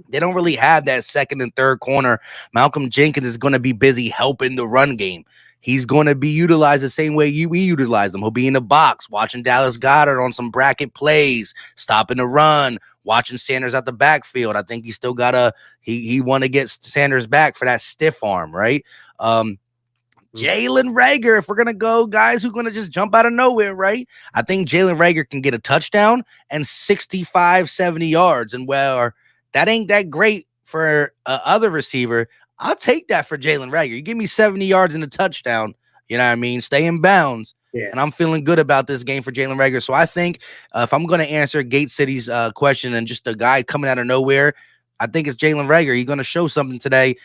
They don't really have that second and third corner. Malcolm Jenkins is going to be busy helping the run game. He's going to be utilized the same way we utilize him. He'll be in the box, watching Dallas Goedert on some bracket plays, stopping the run, watching Sanders out the backfield. I think he still got he want to get Sanders back for that stiff arm, right? Jalen Reagor, if we're going to go guys who are going to just jump out of nowhere, right? I think Jalen Reagor can get a touchdown and 65, 70 yards. And that ain't that great for other receiver. I'll take that for Jalen Reagor. You give me 70 yards and a touchdown, you know what I mean? Stay in bounds. Yeah. And I'm feeling good about this game for Jalen Reagor. So I think if I'm going to answer Gate City's question and just a guy coming out of nowhere, I think it's Jalen Reagor. He's going to show something today.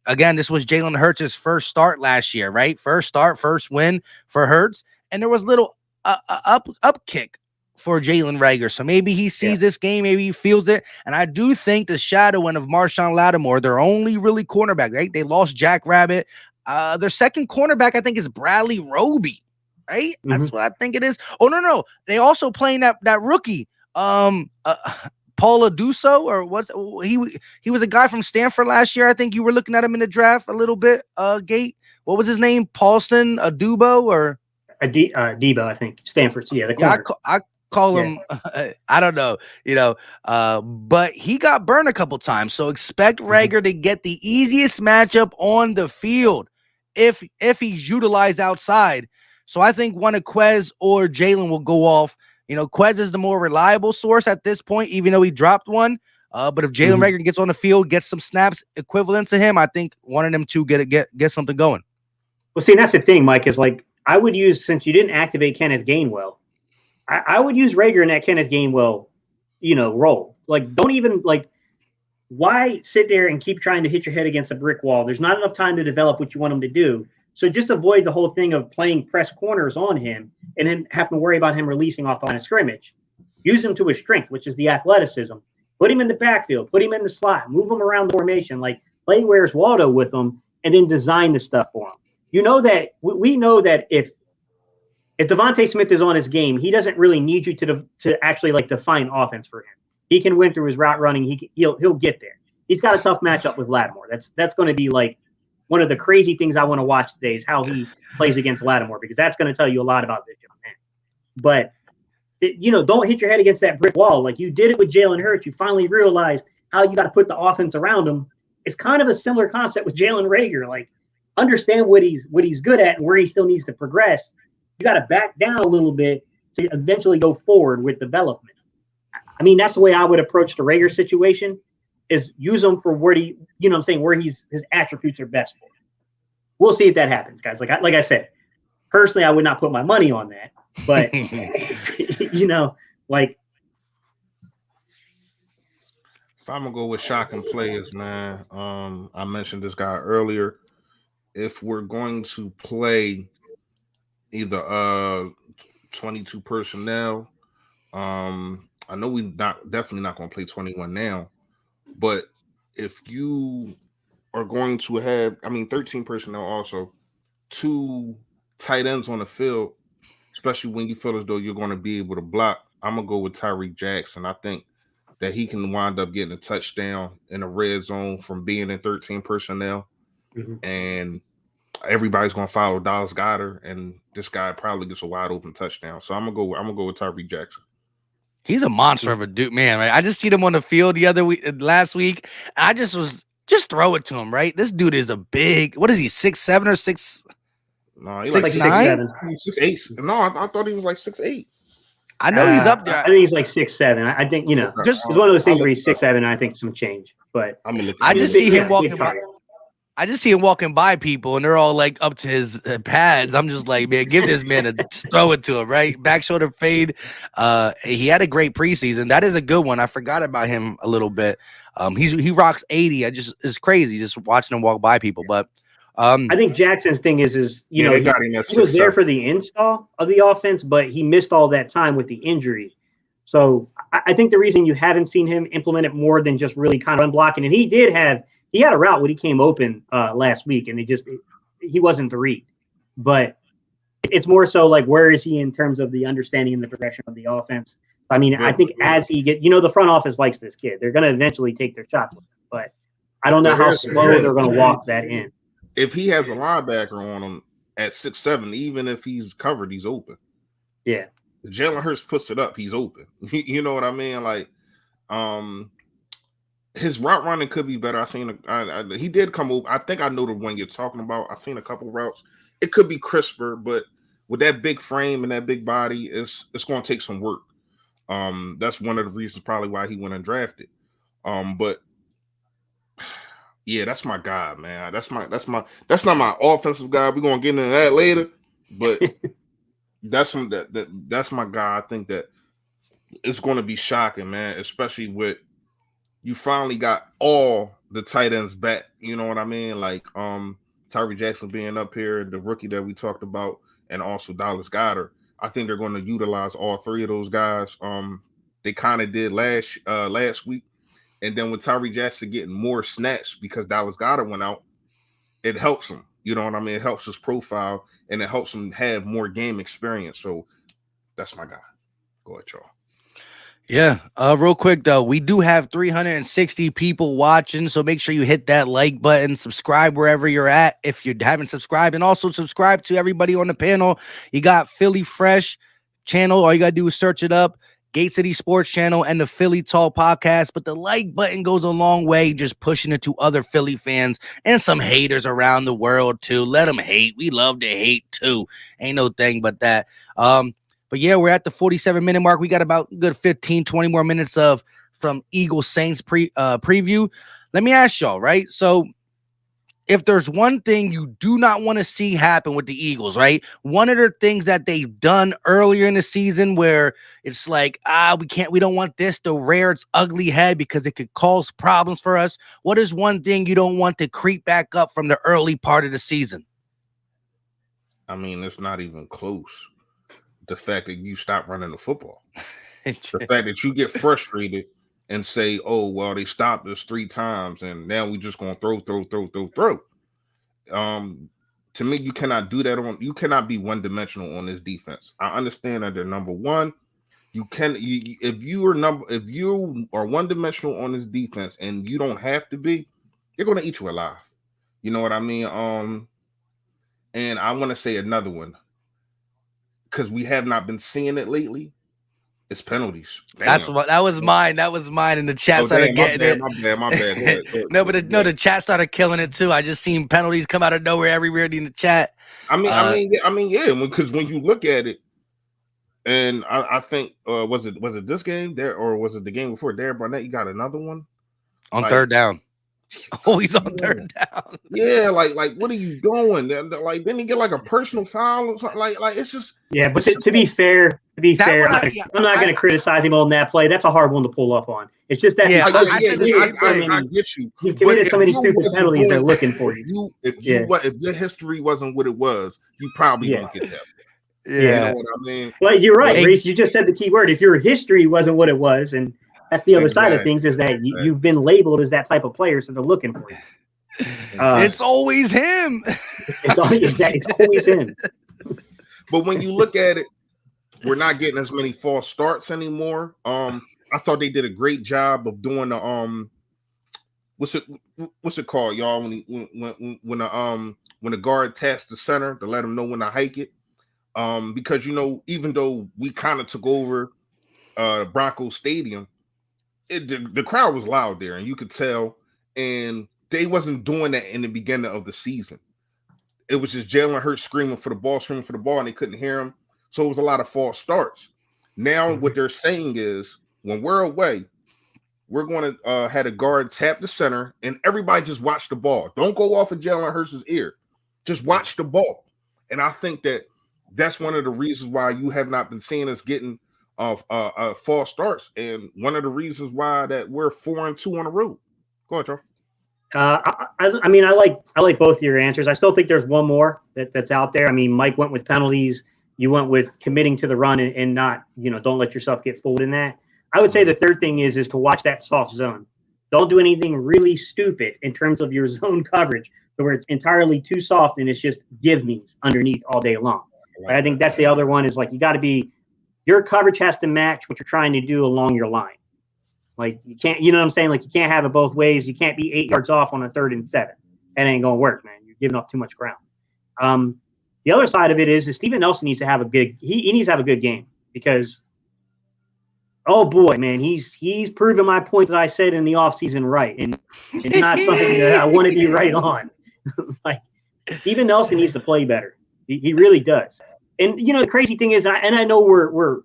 Again, this was Jalen Hurts' first start last year, right? First start, first win for Hurts. And there was little up kick for Jalen Reagor. So maybe he sees this game, maybe he feels it. And I do think the shadowing of Marshawn Lattimore, their only really cornerback, right? They lost Jack Rabbit. Their second cornerback, I think, is Bradley Roby, right? That's what I think it is. Oh, no. They also playing that rookie, Paul Aduso, or what's he was a guy from Stanford last year. I think you were looking at him in the draft a little bit, Gate. What was his name? Paulson Adubo or Debo, I think. Stanford. Yeah, the corner. I call him, I don't know, but he got burned a couple times. So expect Reagor to get the easiest matchup on the field if he's utilized outside. So I think one of Quez or Jalen will go off. Quez is the more reliable source at this point, even though he dropped one. But if Jalen Reagor gets on the field, gets some snaps equivalent to him, I think one of them two get something going. Well, see, that's the thing, Mike, is like I would use, since you didn't activate Kenneth Gainwell, I would use Reagor in that Kenneth Gainwell, role. Like, don't even why sit there and keep trying to hit your head against a brick wall? There's not enough time to develop what you want him to do. So just avoid the whole thing of playing press corners on him and then have to worry about him releasing off the line of scrimmage. Use him to his strength, which is the athleticism. Put him in the backfield, put him in the slot, move him around the formation, play Where's Waldo with him, and then design the stuff for him. We know that if Devontae Smith is on his game, he doesn't really need you to actually define offense for him. He can win through his route running. He'll get there. He's got a tough matchup with Lattimore. That's going to be one of the crazy things I want to watch today is how he plays against Lattimore, because that's going to tell you a lot about this young man. But don't hit your head against that brick wall. Like you did it with Jalen Hurts. You finally realized how you got to put the offense around him. It's kind of a similar concept with Jalen Reagor. Understand what he's good at and where he still needs to progress. You got to back down a little bit to eventually go forward with development. I mean, that's the way I would approach the Reagor situation, is use him for where where his attributes are best for. We'll see if that happens, guys. Like I said, personally, I would not put my money on that, but if I'm gonna go with shocking players, man. I mentioned this guy earlier. If we're going to play either 22 personnel, I know definitely not going to play 21 now, but if you are going to have, 13 personnel also, 2 tight ends on the field, especially when you feel as though you're going to be able to block, I'm going to go with Tyreek Jackson. I think that he can wind up getting a touchdown in a red zone from being in 13 personnel. And everybody's going to follow Dallas Goedert, and this guy probably gets a wide open touchdown. So I'm going to go with Tyreek Jackson. He's a monster of a dude, man. Right? I just seen him on the field last week. I just throw it to him, right? This dude is a big. What is he? 6'7" or 6? No, he's 6'9". 6'8". No, I thought he was 6'8". I know he's up there. I think he's like 6'7". I think Just it's one of those things where he's 6'7". And I think some change, but I'm gonna look. I just see him walking big by. target. I just see him walking by people, and they're all like up to his pads. I'm just like, man, give this man just throw it to him, right? Back shoulder fade. He had a great preseason. That is a good one. I forgot about him a little bit. He rocks 80. It's crazy just watching him walk by people. But I think Jackson's thing is they got him at he was there 6'7". for the install of the offense, but he missed all that time with the injury. So I think the reason you haven't seen him implement it more than just really kind of unblocking, and he had a route when he came open last week, and he wasn't the read. But it's more so like, where is he in terms of the understanding and the progression of the offense? I mean, I think as he the front office likes this kid. They're going to eventually take their shots with him, but I don't know how slow they're going to walk that in. If he has a linebacker on him at 6'7", even if he's covered, he's open. Yeah. If Jalen Hurts puts it up, he's open. You know what I mean? Like, his route running could be better. He did come over. I think I know the one you're talking about. I've seen a couple of routes. It could be crisper, but with that big frame and that big body, it's going to take some work. That's one of the reasons probably why he went undrafted. But yeah, that's my guy, man. That's not my offensive guy. We're gonna get into that later, but that's my guy. I think that it's going to be shocking, man, especially with you finally got all the tight ends back. You know what I mean? Like Tyree Jackson being up here, the rookie that we talked about, and also Dallas Goedert. I think they're going to utilize all three of those guys. They kind of did last week. And then with Tyree Jackson getting more snaps because Dallas Goedert went out, it helps him. You know what I mean? It helps his profile, and it helps him have more game experience. So that's my guy. Go ahead, y'all. Yeah. Real quick though, we do have 360 people watching, so make sure you hit that like button, subscribe wherever you're at if you haven't subscribed, and also subscribe to everybody on the panel. You got Philly Fresh channel. All you gotta do is search it up. Gate City Sports Channel and the Philly Tall Podcast, but the like button goes a long way, just pushing it to other Philly fans and some haters around the world too. Let them hate. We love to hate too. Ain't no thing but that. But yeah, we're at the 47-minute mark. We got about a good 15, 20 more minutes from Eagles Saints preview. Let me ask y'all, right? So if there's one thing you do not want to see happen with the Eagles, right? One of the things that they've done earlier in the season where it's like, we don't want this to rear its ugly head because it could cause problems for us. What is one thing you don't want to creep back up from the early part of the season? I mean, it's not even close. The fact that you stop running the football. The fact that you get frustrated and say, oh, well, they stopped us 3 times, and now we just going to throw. To me, you cannot do that. You cannot be one-dimensional on this defense. I understand that they're number one. If you are one-dimensional on this defense and you don't have to be, they're going to eat you alive. You know what I mean? And I want to say another one, because we have not been seeing it lately. It's penalties. Damn. That was mine. That was mine. And the chat started getting it. My bad. Go ahead. The chat started killing it too. I just seen penalties come out of nowhere everywhere in the chat. I mean, yeah, because when you look at it, and I think was it this game there, or was it the game before? Derek Barnett, you got another one on third down. Oh, he's on third down. Yeah, like what are you doing? Like, didn't he get like a personal foul or something? Like it's just but to be fair, I'm not going to criticize him on that play. That's a hard one to pull up on. It's just that I get you. He committed so many stupid penalties. They're looking for you. If your history wasn't what it was, you probably don't get that. Yeah, you know what I mean. Well, you're right, Reese. You just said the key word. If your history wasn't what it was, and that's the other side of things, is that you've been labeled as that type of player, so they're looking for you. It's always him. It's always him. But when you look at it, we're not getting as many false starts anymore. I thought they did a great job of doing the what's it called, y'all? When the guard taps the center to let him know when to hike it. Because even though we kind of took over Broncos Stadium, the crowd was loud there, and you could tell. And they wasn't doing that in the beginning of the season. It was just Jalen Hurts screaming for the ball, and they couldn't hear him. So it was a lot of false starts. Now what they're saying is when we're away, we're going to have a guard tap the center, and everybody just watch the ball. Don't go off of Jalen Hurts' ear. Just watch the ball. And I think that's one of the reasons why you have not been seeing us getting false starts, and one of the reasons why that we're 4-2 on the road. Go ahead, Joe. I mean, I like both of your answers. I still think there's one more that's out there. I mean, Mike went with penalties. You went with committing to the run and not, don't let yourself get fooled in that. I would say the third thing is to watch that soft zone. Don't do anything really stupid in terms of your zone coverage where it's entirely too soft and it's just give me's underneath all day long. But I think that's the other one is like your coverage has to match what you're trying to do along your line. Like you can't, you know what I'm saying? Like you can't have it both ways. You can't be 8 yards off on a 3rd and 7. That ain't gonna work, man. You're giving up too much ground. The other side of it is Steven Nelson needs to have he needs to have a good game because, oh boy, man, he's proven my point that I said in the offseason right, and it's not something that I want to be right on. Like Steven Nelson needs to play better. He really does. And the crazy thing is, I know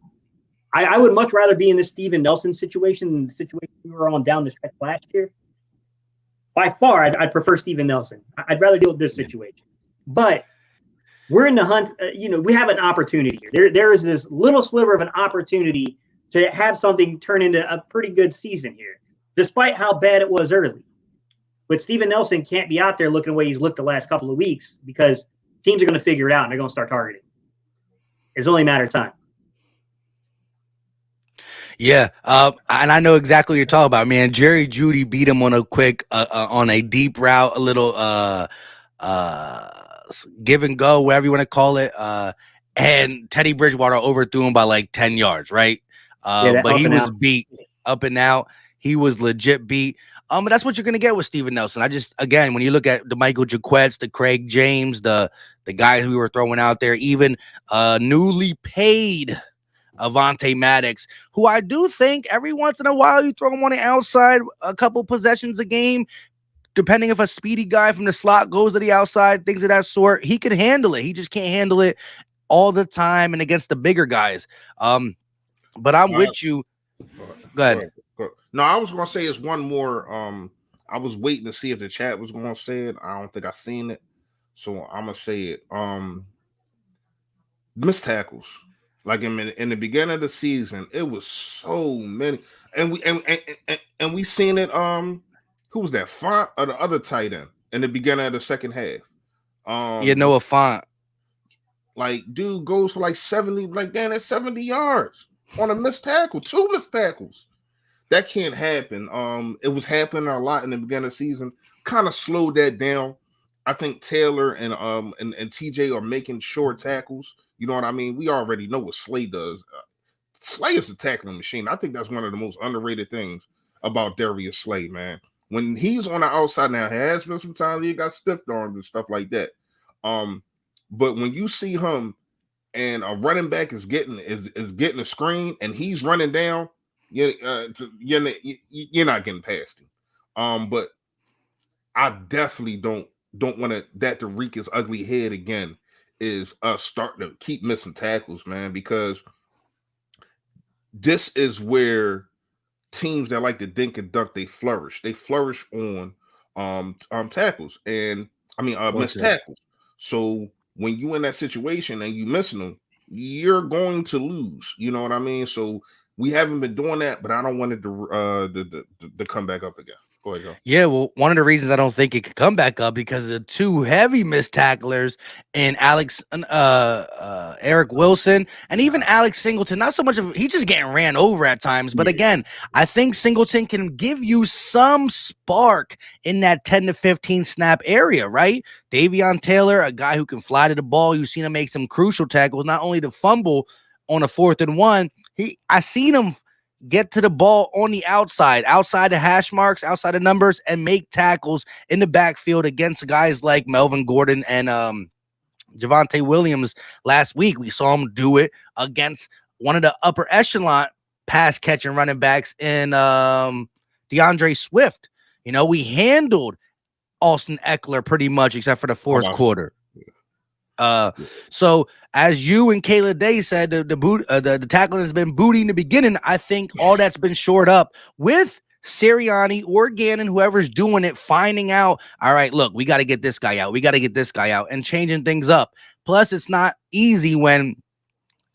I would much rather be in the Steven Nelson situation than the situation we were on down the stretch last year. By far, I'd prefer Steven Nelson. I'd rather deal with this situation. But we're in the hunt. We have an opportunity here. There is this little sliver of an opportunity to have something turn into a pretty good season here, despite how bad it was early. But Steven Nelson can't be out there looking the way he's looked the last couple of weeks because teams are going to figure it out and they're going to start targeting. It's only a matter of time. Yeah, and I know exactly what you're talking about, man. Jerry Jeudy beat him on a quick, on a deep route, a little give and go, whatever you want to call it. And Teddy Bridgewater overthrew him by like 10 yards, right? But he was beat up and out. He was legit beat. But that's what you're gonna get with Steven Nelson. Again, when you look at the Michael Jaquets, the Craig James, the guys we were throwing out there, even newly paid Avonte Maddox, who I do think every once in a while you throw him on the outside a couple possessions a game, depending if a speedy guy from the slot goes to the outside, things of that sort, he can handle it. He just can't handle it all the time and against the bigger guys. But I'm with you. Go ahead. No, I was gonna say it's one more. I was waiting to see if the chat was gonna say it. I don't think I seen it, so I'm gonna say it. Missed tackles. Like in the beginning of the season, it was so many, and we seen it. Who was that? Font or the other tight end in the beginning of the second half? Noah Font. Like, dude goes for like 70, like damn, that's 70 yards on a missed tackle, 2 missed tackles. That can't happen. It was happening a lot in the beginning of the season. Kind of slowed that down. I think Taylor and TJ are making short tackles. You know what I mean? We already know what Slay does. Slay is a tackling machine. I think that's one of the most underrated things about Darius Slay, man. When he's on the outside now, has been some times he got stiff arms and stuff like that. But when you see him and a running back is getting a screen and he's running down, you're not getting past him. But I definitely don't want that to wreak his ugly head again. Is us starting to keep missing tackles, man, because this is where teams that like to dink and dunk, they flourish. They flourish on tackles and missed tackles. So when you in that situation and you missing them, you're going to lose. You know what I mean? So we haven't been doing that, but I don't want it to come back up again. Go ahead, Joe. Yeah, well, one of the reasons I don't think it could come back up because of 2 heavy missed tacklers and Eric Wilson and even Alex Singleton. Not so much of he's just getting ran over at times, but again, I think Singleton can give you some spark in that 10 to 15 snap area, right? Davion Taylor, a guy who can fly to the ball. You've seen him make some crucial tackles, not only to fumble on a 4th and 1. I seen him get to the ball on the outside the hash marks, outside the numbers, and make tackles in the backfield against guys like Melvin Gordon and Javonte Williams last week. We saw him do it against one of the upper echelon pass catching running backs in DeAndre Swift. We handled Austin Eckler pretty much except for the 4th quarter. So as you and Kayla Day said, the tackling has been booty in the beginning. I think all that's been shored up with Sirianni or Gannon, whoever's doing it, finding out, all right, look, we got to get this guy out. We got to get this guy out and changing things up. Plus, it's not easy when,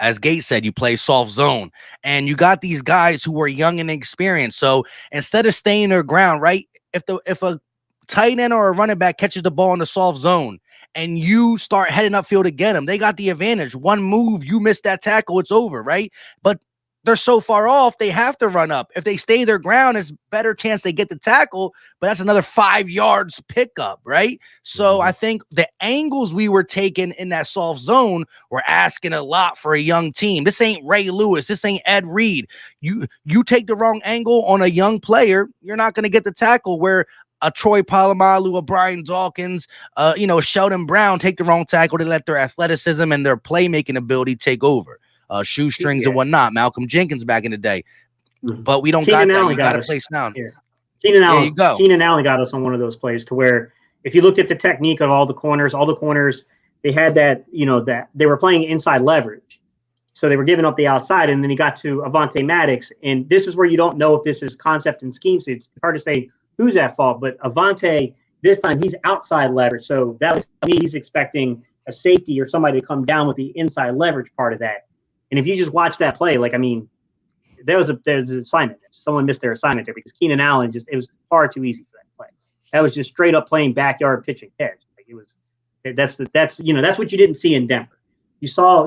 as Gates said, you play soft zone and you got these guys who are young and inexperienced. So instead of staying their ground, right? If a tight end or a running back catches the ball in the soft zone and you start heading upfield to get them, they got the advantage. One move, you miss that tackle, it's over, right? But they're so far off, they have to run up. If they stay their ground, it's better chance they get the tackle, but that's another 5 yards pickup, right? So I think the angles we were taking in that soft zone were asking a lot for a young team. This ain't Ray Lewis. This ain't Ed Reed. You take the wrong angle on a young player, you're not going to get the tackle. Where a Troy Polamalu, a Brian Dawkins, Sheldon Brown take the wrong tackle. They let their athleticism and their playmaking ability take over. Shoestrings and whatnot. Malcolm Jenkins back in the day. But we don't got that. You got to play sound. Yeah. Keenan Allen got us on one of those plays to where if you looked at the technique of all the corners, they had that, that they were playing inside leverage. So they were giving up the outside, and then he got to Avonte Maddox. And this is where you don't know if this is concept and scheme. So it's hard to say who's at fault. But Avonte, this time, he's outside leverage. So that was me. He's expecting a safety or somebody to come down with the inside leverage part of that. And if you just watch that play, there's an assignment. Someone missed their assignment there because Keenan Allen it was far too easy for that play. That was just straight up playing backyard pitch and catch. That's what you didn't see in Denver. You saw,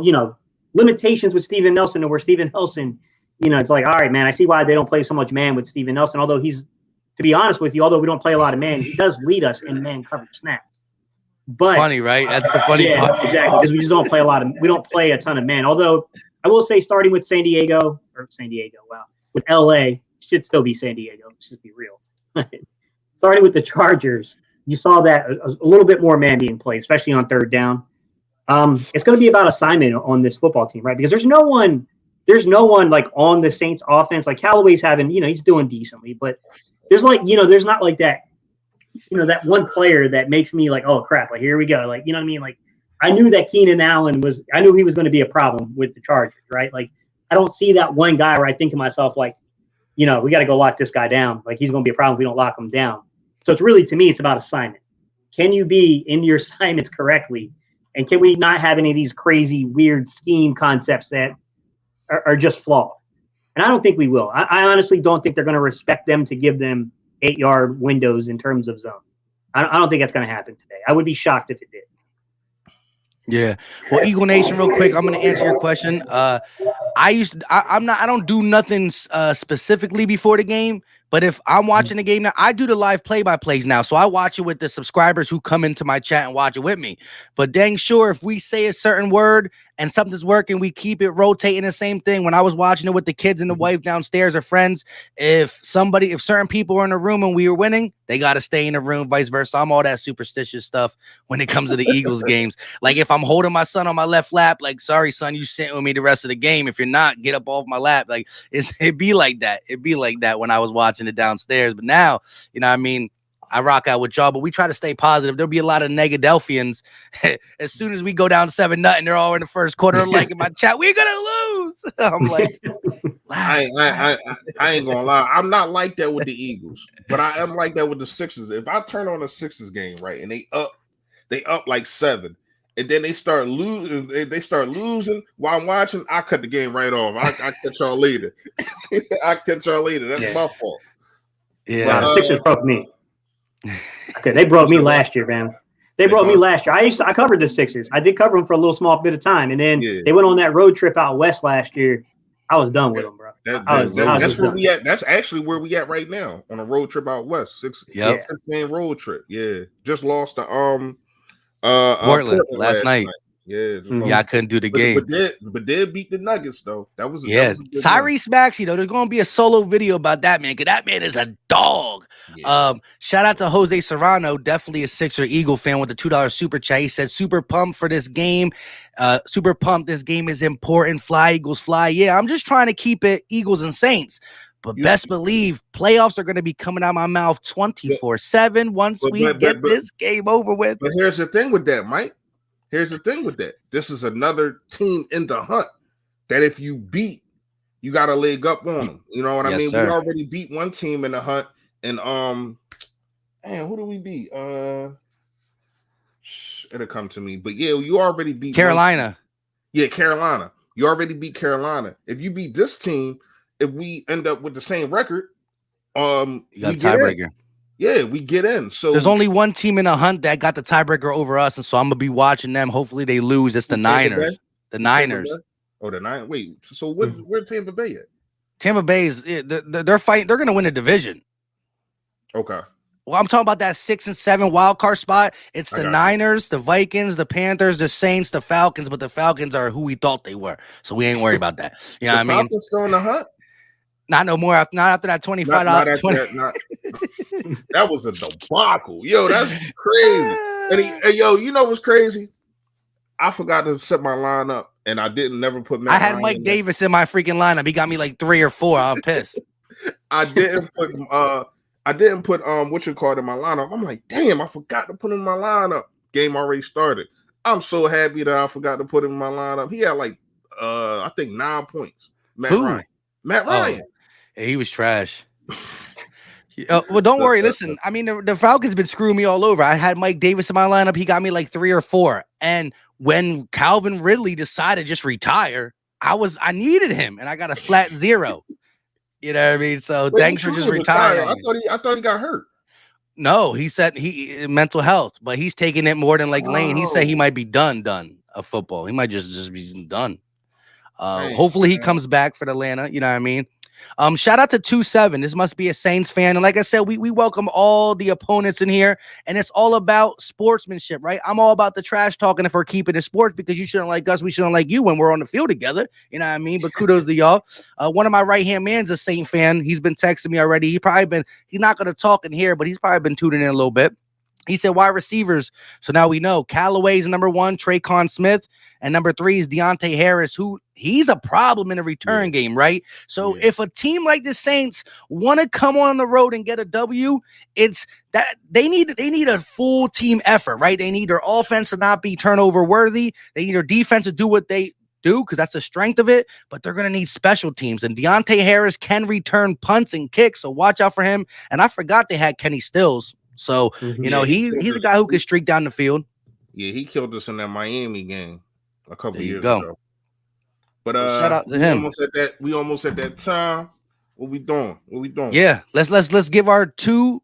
limitations with Steven Nelson, and where Steven Nelson, it's like, all right, man, I see why they don't play so much man with Steven Nelson. Although to be honest with you, although we don't play a lot of man, he does lead us in man coverage snaps. But funny, right? That's the funny part. Exactly, because we just don't play a ton of man. Although I will say, starting with with LA, should still be San Diego. Let's just be real. Starting with the Chargers, you saw that a little bit more man being played, especially on third down. It's going to be about assignment on this football team, right? Because there's no one like on the Saints offense. Like Callaway's having, he's doing decently, but there's there's not like that, that one player that makes me like, oh crap, like here we go. Like, you know what I mean? Like, I knew that Keenan Allen I knew he was going to be a problem with the Chargers, right? Like, I don't see that one guy where I think to myself, like, we got to go lock this guy down. Like, he's going to be a problem if we don't lock him down. So it's really, to me, it's about assignment. Can you be in your assignments correctly? And can we not have any of these crazy, weird scheme concepts that are just flawed? And I don't think we will. I honestly don't think they're going to respect them to give them 8-yard windows in terms of zone. I don't think that's going to happen today. I would be shocked if it did. Yeah. Well, Eagle Nation, real quick, I'm going to answer your question. I don't do nothing specifically before the game, but if I'm watching the game now, I do the live play-by-plays now. So I watch it with the subscribers who come into my chat and watch it with me. But dang sure, if we say a certain word and something's working, we keep it rotating. The same thing when I was watching it with the kids and the wife downstairs or friends. If certain people are in the room and we were winning, they got to stay in the room, vice versa. I'm all that superstitious stuff when it comes to the Eagles games. Like if I'm holding my son on my left lap, like, sorry, son, you sitting with me the rest of the game. If you're not, get up off my lap. Like it'd be like that. It'd be like that when I was watching it downstairs. But now, I rock out with y'all, but we try to stay positive. There'll be a lot of Negadelphians. As soon as we go down 7-0, they're all in the first quarter, like in my chat, we're gonna lose. I'm like, I ain't gonna lie. I'm not like that with the Eagles, but I am like that with the Sixers. If I turn on a Sixers game, right, and they up like 7, and then they start losing while I'm watching, I cut the game right off. I catch y'all later. That's my fault. Yeah, the Sixers broke me. Okay, they broke me last year, man. They broke me last year. I covered the Sixers. I did cover them for a little small bit of time, and then they went on that road trip out west last year. I was done with them, bro. That's where we at. That's actually where we at right now on a road trip out west. 6-game road trip. Yeah, just lost to Portland last night. Yeah, I couldn't do the game, but they beat the Nuggets though. That was Tyrese Maxey though. There's gonna be a solo video about that man because that man is a dog. Yeah. Shout out to Jose Serrano, definitely a Sixer Eagle fan with the $2 super chat. He said super pumped for this game. Super pumped. This game is important. Fly Eagles, fly. Yeah, I'm just trying to keep it Eagles and Saints. But best believe playoffs are going to be coming out of my mouth 24/7 once we get this game over with. But here's the thing with that, Mike. here's the thing with that. This is another team in the hunt that if you beat, you got a leg up on them. You know what I Yes, mean? sir. We already beat one team in the hunt, and man, who do we beat? It'll come to me. But yeah, you already beat Carolina. Yeah, Carolina. You already beat Carolina. If you beat this team, if we end up with the same record, You got we get in. tiebreaker. Yeah, we get in. So There's only one team in the hunt that got the tiebreaker over us, and so I'm gonna be watching them. Hopefully they lose. It's the Niners. The Niners. Oh, the Niners. Wait, so where Tampa Bay at? Tampa Bay is they're fighting. They're gonna win a division. Okay. Well, I'm talking about that 6 and 7 wild card spot. It's the Niners, the Vikings, the Panthers, the Saints, the Falcons, but the Falcons are who we thought they were. So we ain't worried about that. You know what I mean? Falcons still in the hunt? Not no more. Not after that $25. That was a debacle. Yo, that's crazy. And yo, you know what's crazy? I forgot to set my lineup, and I never put Matt I had Ryan Mike Davis in my freaking lineup. He got me like 3 or 4. I'm pissed. I didn't put what you call it in my lineup. I'm like, damn, I forgot to put him in my lineup. Game already started. I'm so happy that I forgot to put him in my lineup. He had like I think 9 points. Matt Ryan. Yeah, he was trash. Well, don't worry. Listen, I mean, the Falcons been screwing me all over. I had Mike Davis in my lineup. He got me like 3 or 4. And when Calvin Ridley decided to just retire, I needed him, and I got a flat 0. You know what I mean? So thanks for just retiring. I thought he got hurt. No, he said he mental health, but he's taking it more than like Lane. He said he might be done of football. He might just be done. Hopefully he comes back for Atlanta. You know what I mean? Shout out to 2-7. This must be a Saints fan. And like I said, we welcome all the opponents in here, and it's all about sportsmanship, right? I'm all about the trash talking if we're keeping it sports, because you shouldn't like us. We shouldn't like you when we're on the field together. You know what I mean? But kudos to y'all. One of my right-hand man's a Saint fan. He's been texting me already. He's not going to talk in here, but he's probably been tuning in a little bit. He said wide receivers. So now we know Callaway's number 1, Traquan Smith, and number 3 is Deontay Harris, who he's a problem in the return game, right? So if a team like the Saints want to come on the road and get a W, it's that they need a full team effort, right? They need their offense to not be turnover worthy. They need their defense to do what they do, because that's the strength of it, but they're going to need special teams. And Deontay Harris can return punts and kicks, so watch out for him. And I forgot they had Kenny Stills. So, you know, he's a guy who can streak down the field. Yeah, he killed us in that Miami game a couple years ago. But shout out to him. We almost at that time. What we doing? Yeah, let's give our 2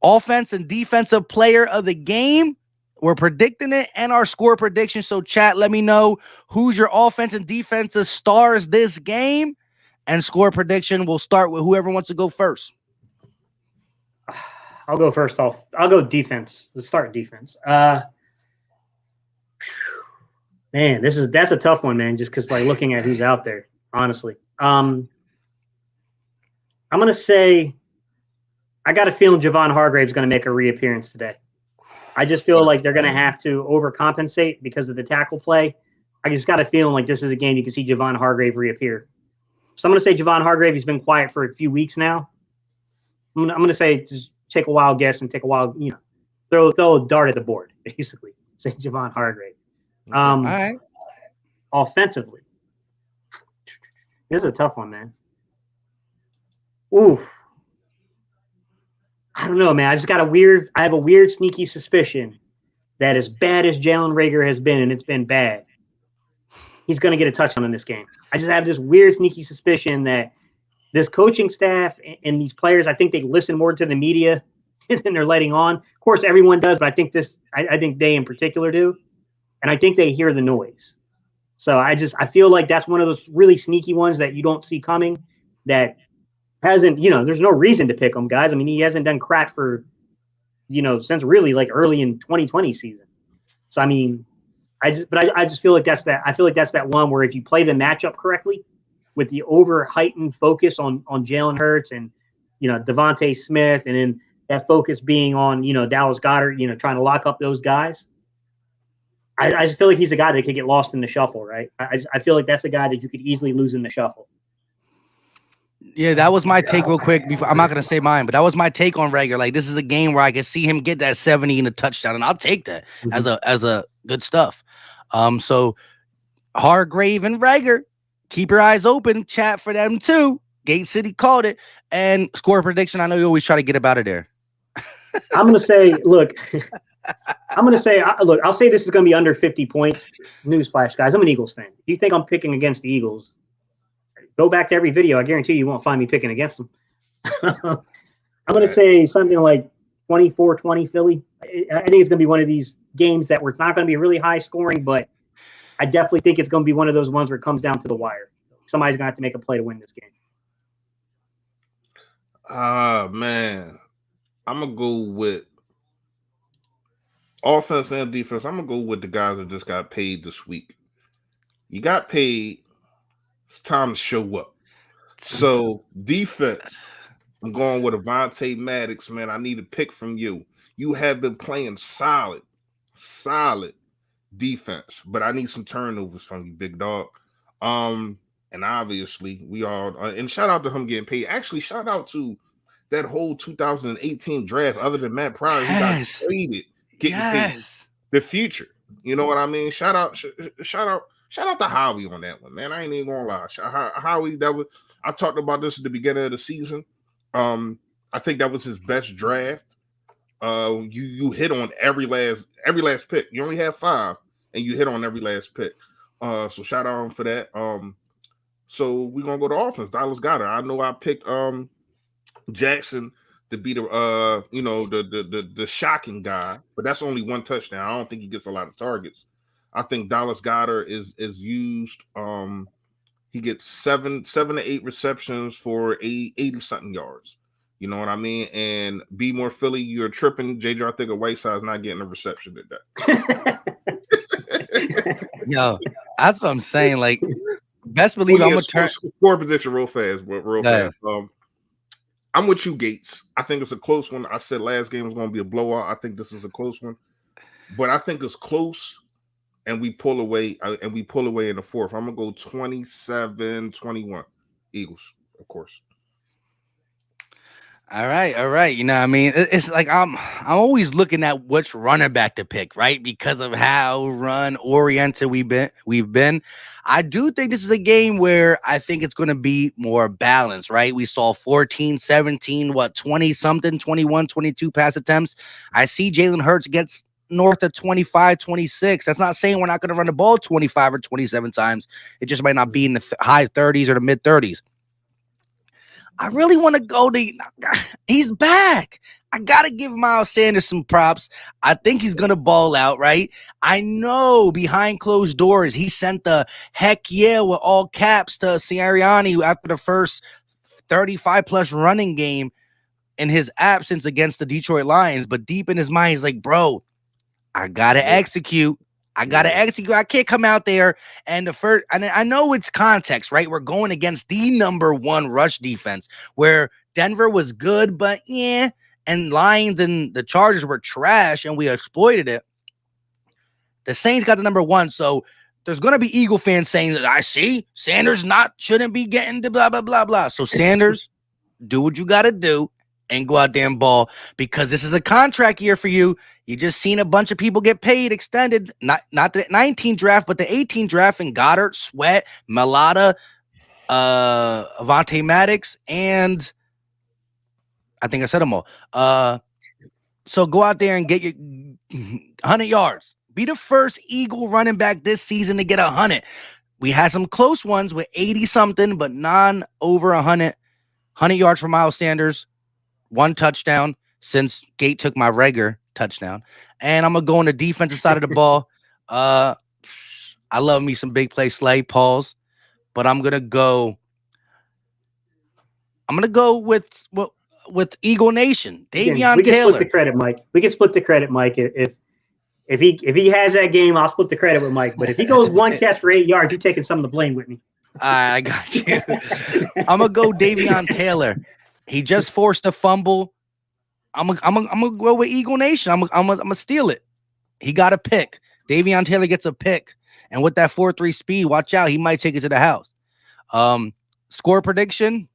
offense and defensive player of the game. We're predicting it and our score prediction. So chat, let me know who's your offense and defensive stars this game, and score prediction. We'll start with whoever wants to go first. I'll go first off. I'll go defense. Let's start defense. Man, that's a tough one, man. Just because like looking at who's out there, honestly. I'm gonna say I got a feeling Javon Hargrave's gonna make a reappearance today. I just feel like they're gonna have to overcompensate because of the tackle play. I just got a feeling like this is a game you can see Javon Hargrave reappear. So I'm gonna say Javon Hargrave. He's been quiet for a few weeks now. I'm gonna say just take a wild guess and take a wild, throw a dart at the board, basically. Say Javon Hargrave. All right. Offensively, this is a tough one, man. Ooh, I don't know, man. I have a weird, sneaky suspicion that as bad as Jalen Reagor has been, and it's been bad, he's going to get a touchdown in this game. I just have this weird, sneaky suspicion that this coaching staff and these players, I think they listen more to the media than they're letting on. Of course, everyone does, but I think they in particular do. And I think they hear the noise. So I feel like that's one of those really sneaky ones that you don't see coming, that hasn't, there's no reason to pick him, guys. I mean, he hasn't done crap for, since really like early in 2020 season. So, I mean, I just feel like that's that. I feel like that's that one where if you play the matchup correctly with the heightened focus on Jalen Hurts and, Devontae Smith, and then that focus being on, Dallas Goedert, trying to lock up those guys. I just feel like he's a guy that could get lost in the shuffle, right? I feel like that's a guy that you could easily lose in the shuffle. Yeah, that was my take real quick. Before, I'm not going to say mine, but that was my take on Rager. Like, this is a game where I can see him get that 70 and a touchdown, and I'll take that as a good stuff. So Hargrave and Rager, keep your eyes open. Chat for them too. Gate City called it. And score prediction, I know you always try to get up out of there. I'm going to say, look, I'll say this is going to be under 50 points. Newsflash, guys. I'm an Eagles fan. If you think I'm picking against the Eagles, go back to every video. I guarantee you won't find me picking against them. I'm going to say something like 24-20 Philly. I think it's going to be one of these games that where it's not going to be really high scoring, but I definitely think it's going to be one of those ones where it comes down to the wire. Somebody's going to have to make a play to win this game. Man. I'm going to go with offense and defense. I'm going to go with the guys that just got paid this week. You got paid. It's time to show up. So defense, I'm going with Avonte Maddox, man. I need a pick from you. You have been playing solid defense, but I need some turnovers from you, big dog. And obviously we all and shout out to him getting paid. Actually, shout out to that whole 2018 draft. Other than Matt Pryor, who got traded, getting paid. The future. You know what I mean? Shout out to Howie on that one, man. I ain't even gonna lie. Howie, I talked about this at the beginning of the season. I think that was his best draft. You hit on every last pick. You only have 5, and you hit on every last pick. So shout out for that. So we're gonna go to offense. Dallas Goedert. I know I picked Jackson to be the the shocking guy, but that's only 1 touchdown. I don't think he gets a lot of targets. I think Dallas Goedert is used. He gets 7 to 8 receptions for 80 something yards. You know what I mean? And be more Philly, you're tripping. JJ Arcega-Whiteside's not getting a reception today. Yo, that's what I'm saying. Like, best believe I'm gonna turn score position real fast. I'm with you, Gates. I think it's a close one. I said last game was going to be a blowout. I think this is a close one, but I think it's close, and we pull away. In the fourth. I'm gonna go 27-21 Eagles, of course. All right. You know what I mean? It's like I'm always looking at which running back to pick, right? Because of how run oriented we've been. I do think this is a game where I think it's going to be more balanced, right? We saw 14, 17, 20 something, 21, 22 pass attempts. I see Jalen Hurts gets north of 25, 26. That's not saying we're not going to run the ball 25 or 27 times. It just might not be in the high 30s or the mid 30s. I really want to go to he's back. I got to give Miles Sanders some props. I think he's going to ball out, right? I know behind closed doors, he sent the heck yeah with all caps to Sirianni after the first 35-plus running game in his absence against the Detroit Lions. But deep in his mind, he's like, bro, I got to execute. I can't come out there and I know it's context, right? We're going against the number 1 rush defense where Denver was good, but yeah, and Lions and the Chargers were trash and we exploited it. The Saints got the number 1. So there's going to be Eagle fans saying that I see Sanders shouldn't be getting the blah, blah, blah, blah. So Sanders, do what you got to do and go out there and ball, because this is a contract year for you. You just seen a bunch of people get paid, extended, not the 19 draft, but the 18 draft, and Goddard, Sweat, Malata, Avonte Maddox, and I think I said them all. So go out there and get your 100 yards. Be the first Eagle running back this season to get 100. We had some close ones with 80 something, but none over 100 yards for Miles Sanders. 1 touchdown since Gate took my regular touchdown. And I'm going to go on the defensive side of the ball. I love me some big play Slay, pause. But I'm going to go with Eagle Nation. Davion Taylor. We can split the credit, Mike. If he has that game, I'll split the credit with Mike. But if he goes 1 catch for 8 yards, you're taking some of the blame with me. All right, I got you. I'm going to go Davion Taylor. He just forced a fumble. I'm gonna go with Eagle Nation. I'm gonna steal it. He got a pick. Davion Taylor gets a pick, and with that 4.3 speed, watch out. He might take it to the house. Score prediction.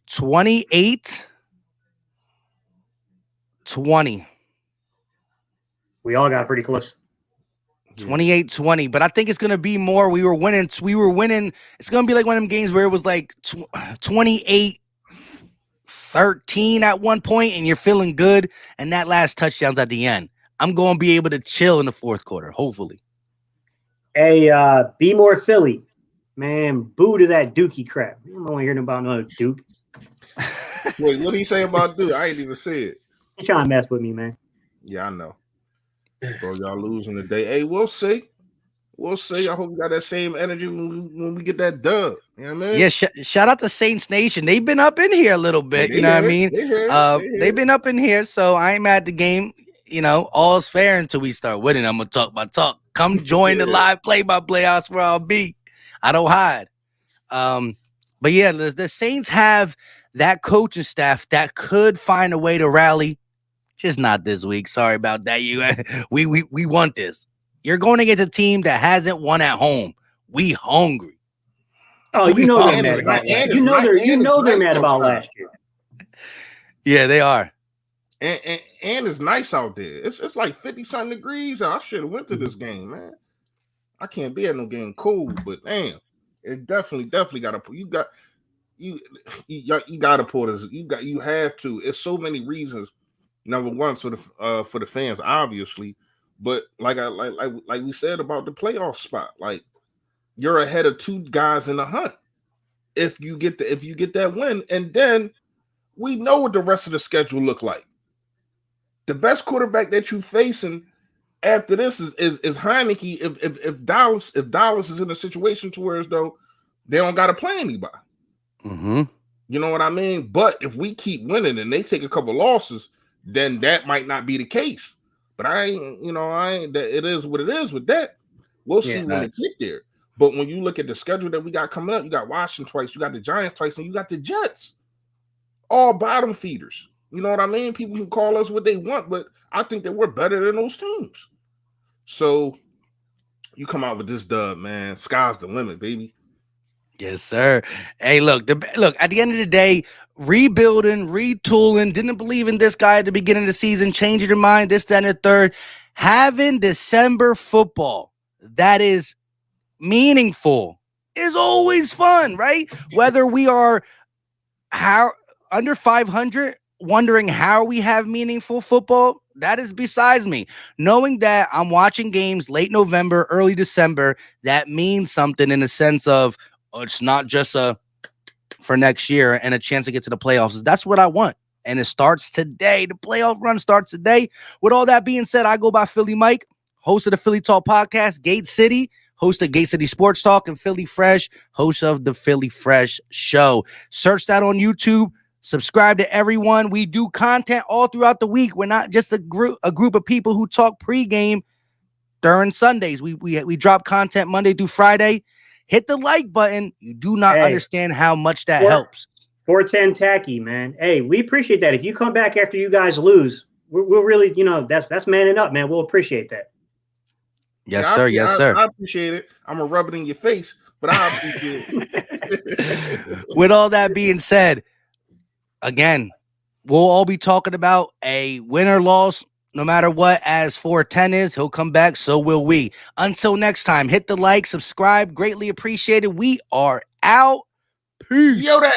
28-20. We all got pretty close. 28-20, but I think it's gonna be more. We were winning. It's gonna be like one of them games where it was like 28-13 at one point, and you're feeling good, and that last touchdown's at the end. I'm gonna be able to chill in the fourth quarter, hopefully. Hey, be more Philly, man. Boo to that Dookie crap. I don't want to hear about another Duke. Wait, what did he say about Duke? I ain't even say it. You trying to mess with me, man? Yeah, I know. Bro, y'all losing today. Hey, we'll see. We'll see. I hope we got that same energy when we get that dub. You know what I mean? Yeah, shout out to Saints Nation. They've been up in here a little bit. You know what I mean? They've been up in here, so I ain't mad at the game. You know, all's fair until we start winning. I'm gonna talk my talk. Come join the live play-by-play house where I'll be. I don't hide. But yeah, the Saints have that coaching staff that could find a way to rally. Just not this week. Sorry about that. We want this. You're going against a team that hasn't won at home. We hungry. Oh, you know they're mad about last. You know they're mad about last year. Yeah, they are. And it's nice out there. It's like 50-something degrees. I should have went to this game, man. I can't be at no game cool, but damn, it definitely got to. You got to pull this. You have to. It's so many reasons. Number one, for the fans, obviously, but like we said about the playoff spot, like you're ahead of two guys in the hunt. If you get that win, and then we know what the rest of the schedule look like. The best quarterback that you facing after this is Heineke. If Dallas is in a situation to where as though they don't got to play anybody. Mm-hmm. You know what I mean? But if we keep winning and they take a couple losses, then that might not be the case. But it is what it is with that. We'll see when they get there. But when you look at the schedule that we got coming up, you got Washington twice, you got the Giants twice, and you got the Jets. All bottom feeders. You know what I mean? People can call us what they want, but I think that we're better than those teams. So you come out with this dub, man. Sky's the limit, baby. Yes, sir. Hey, look, at the end of the day, rebuilding, retooling, didn't believe in this guy at the beginning of the season, changing their mind, this, that, and the third. Having December football that is meaningful is always fun, right? Whether we are under 500, wondering how we have meaningful football, that is besides me. Knowing that I'm watching games late November, early December, that means something in the sense of, it's not just for next year and a chance to get to the playoffs. That's what I want. And it starts today. The playoff run starts today. With all that being said, I go by Philly Mike, host of the Philly Talk podcast, Gate City, host of Gate City Sports Talk, and Philly Fresh, host of the Philly Fresh Show. Search that on YouTube. Subscribe to everyone. We do content all throughout the week. We're not just a group of people who talk pregame during Sundays. We drop content Monday through Friday. Hit the like button. You do not understand how much that helps. 410 tacky, man. Hey, we appreciate that. If you come back after you guys lose, we'll really, that's manning up, man. We'll appreciate that. Yes, sir. Yes, sir. I appreciate it. I'm going to rub it in your face, but I appreciate it. With all that being said, again, we'll all be talking about a win or loss. No matter what, as 410 is, he'll come back, so will we. Until next time, hit the like, subscribe, greatly appreciated. We are out. Peace. Yo, that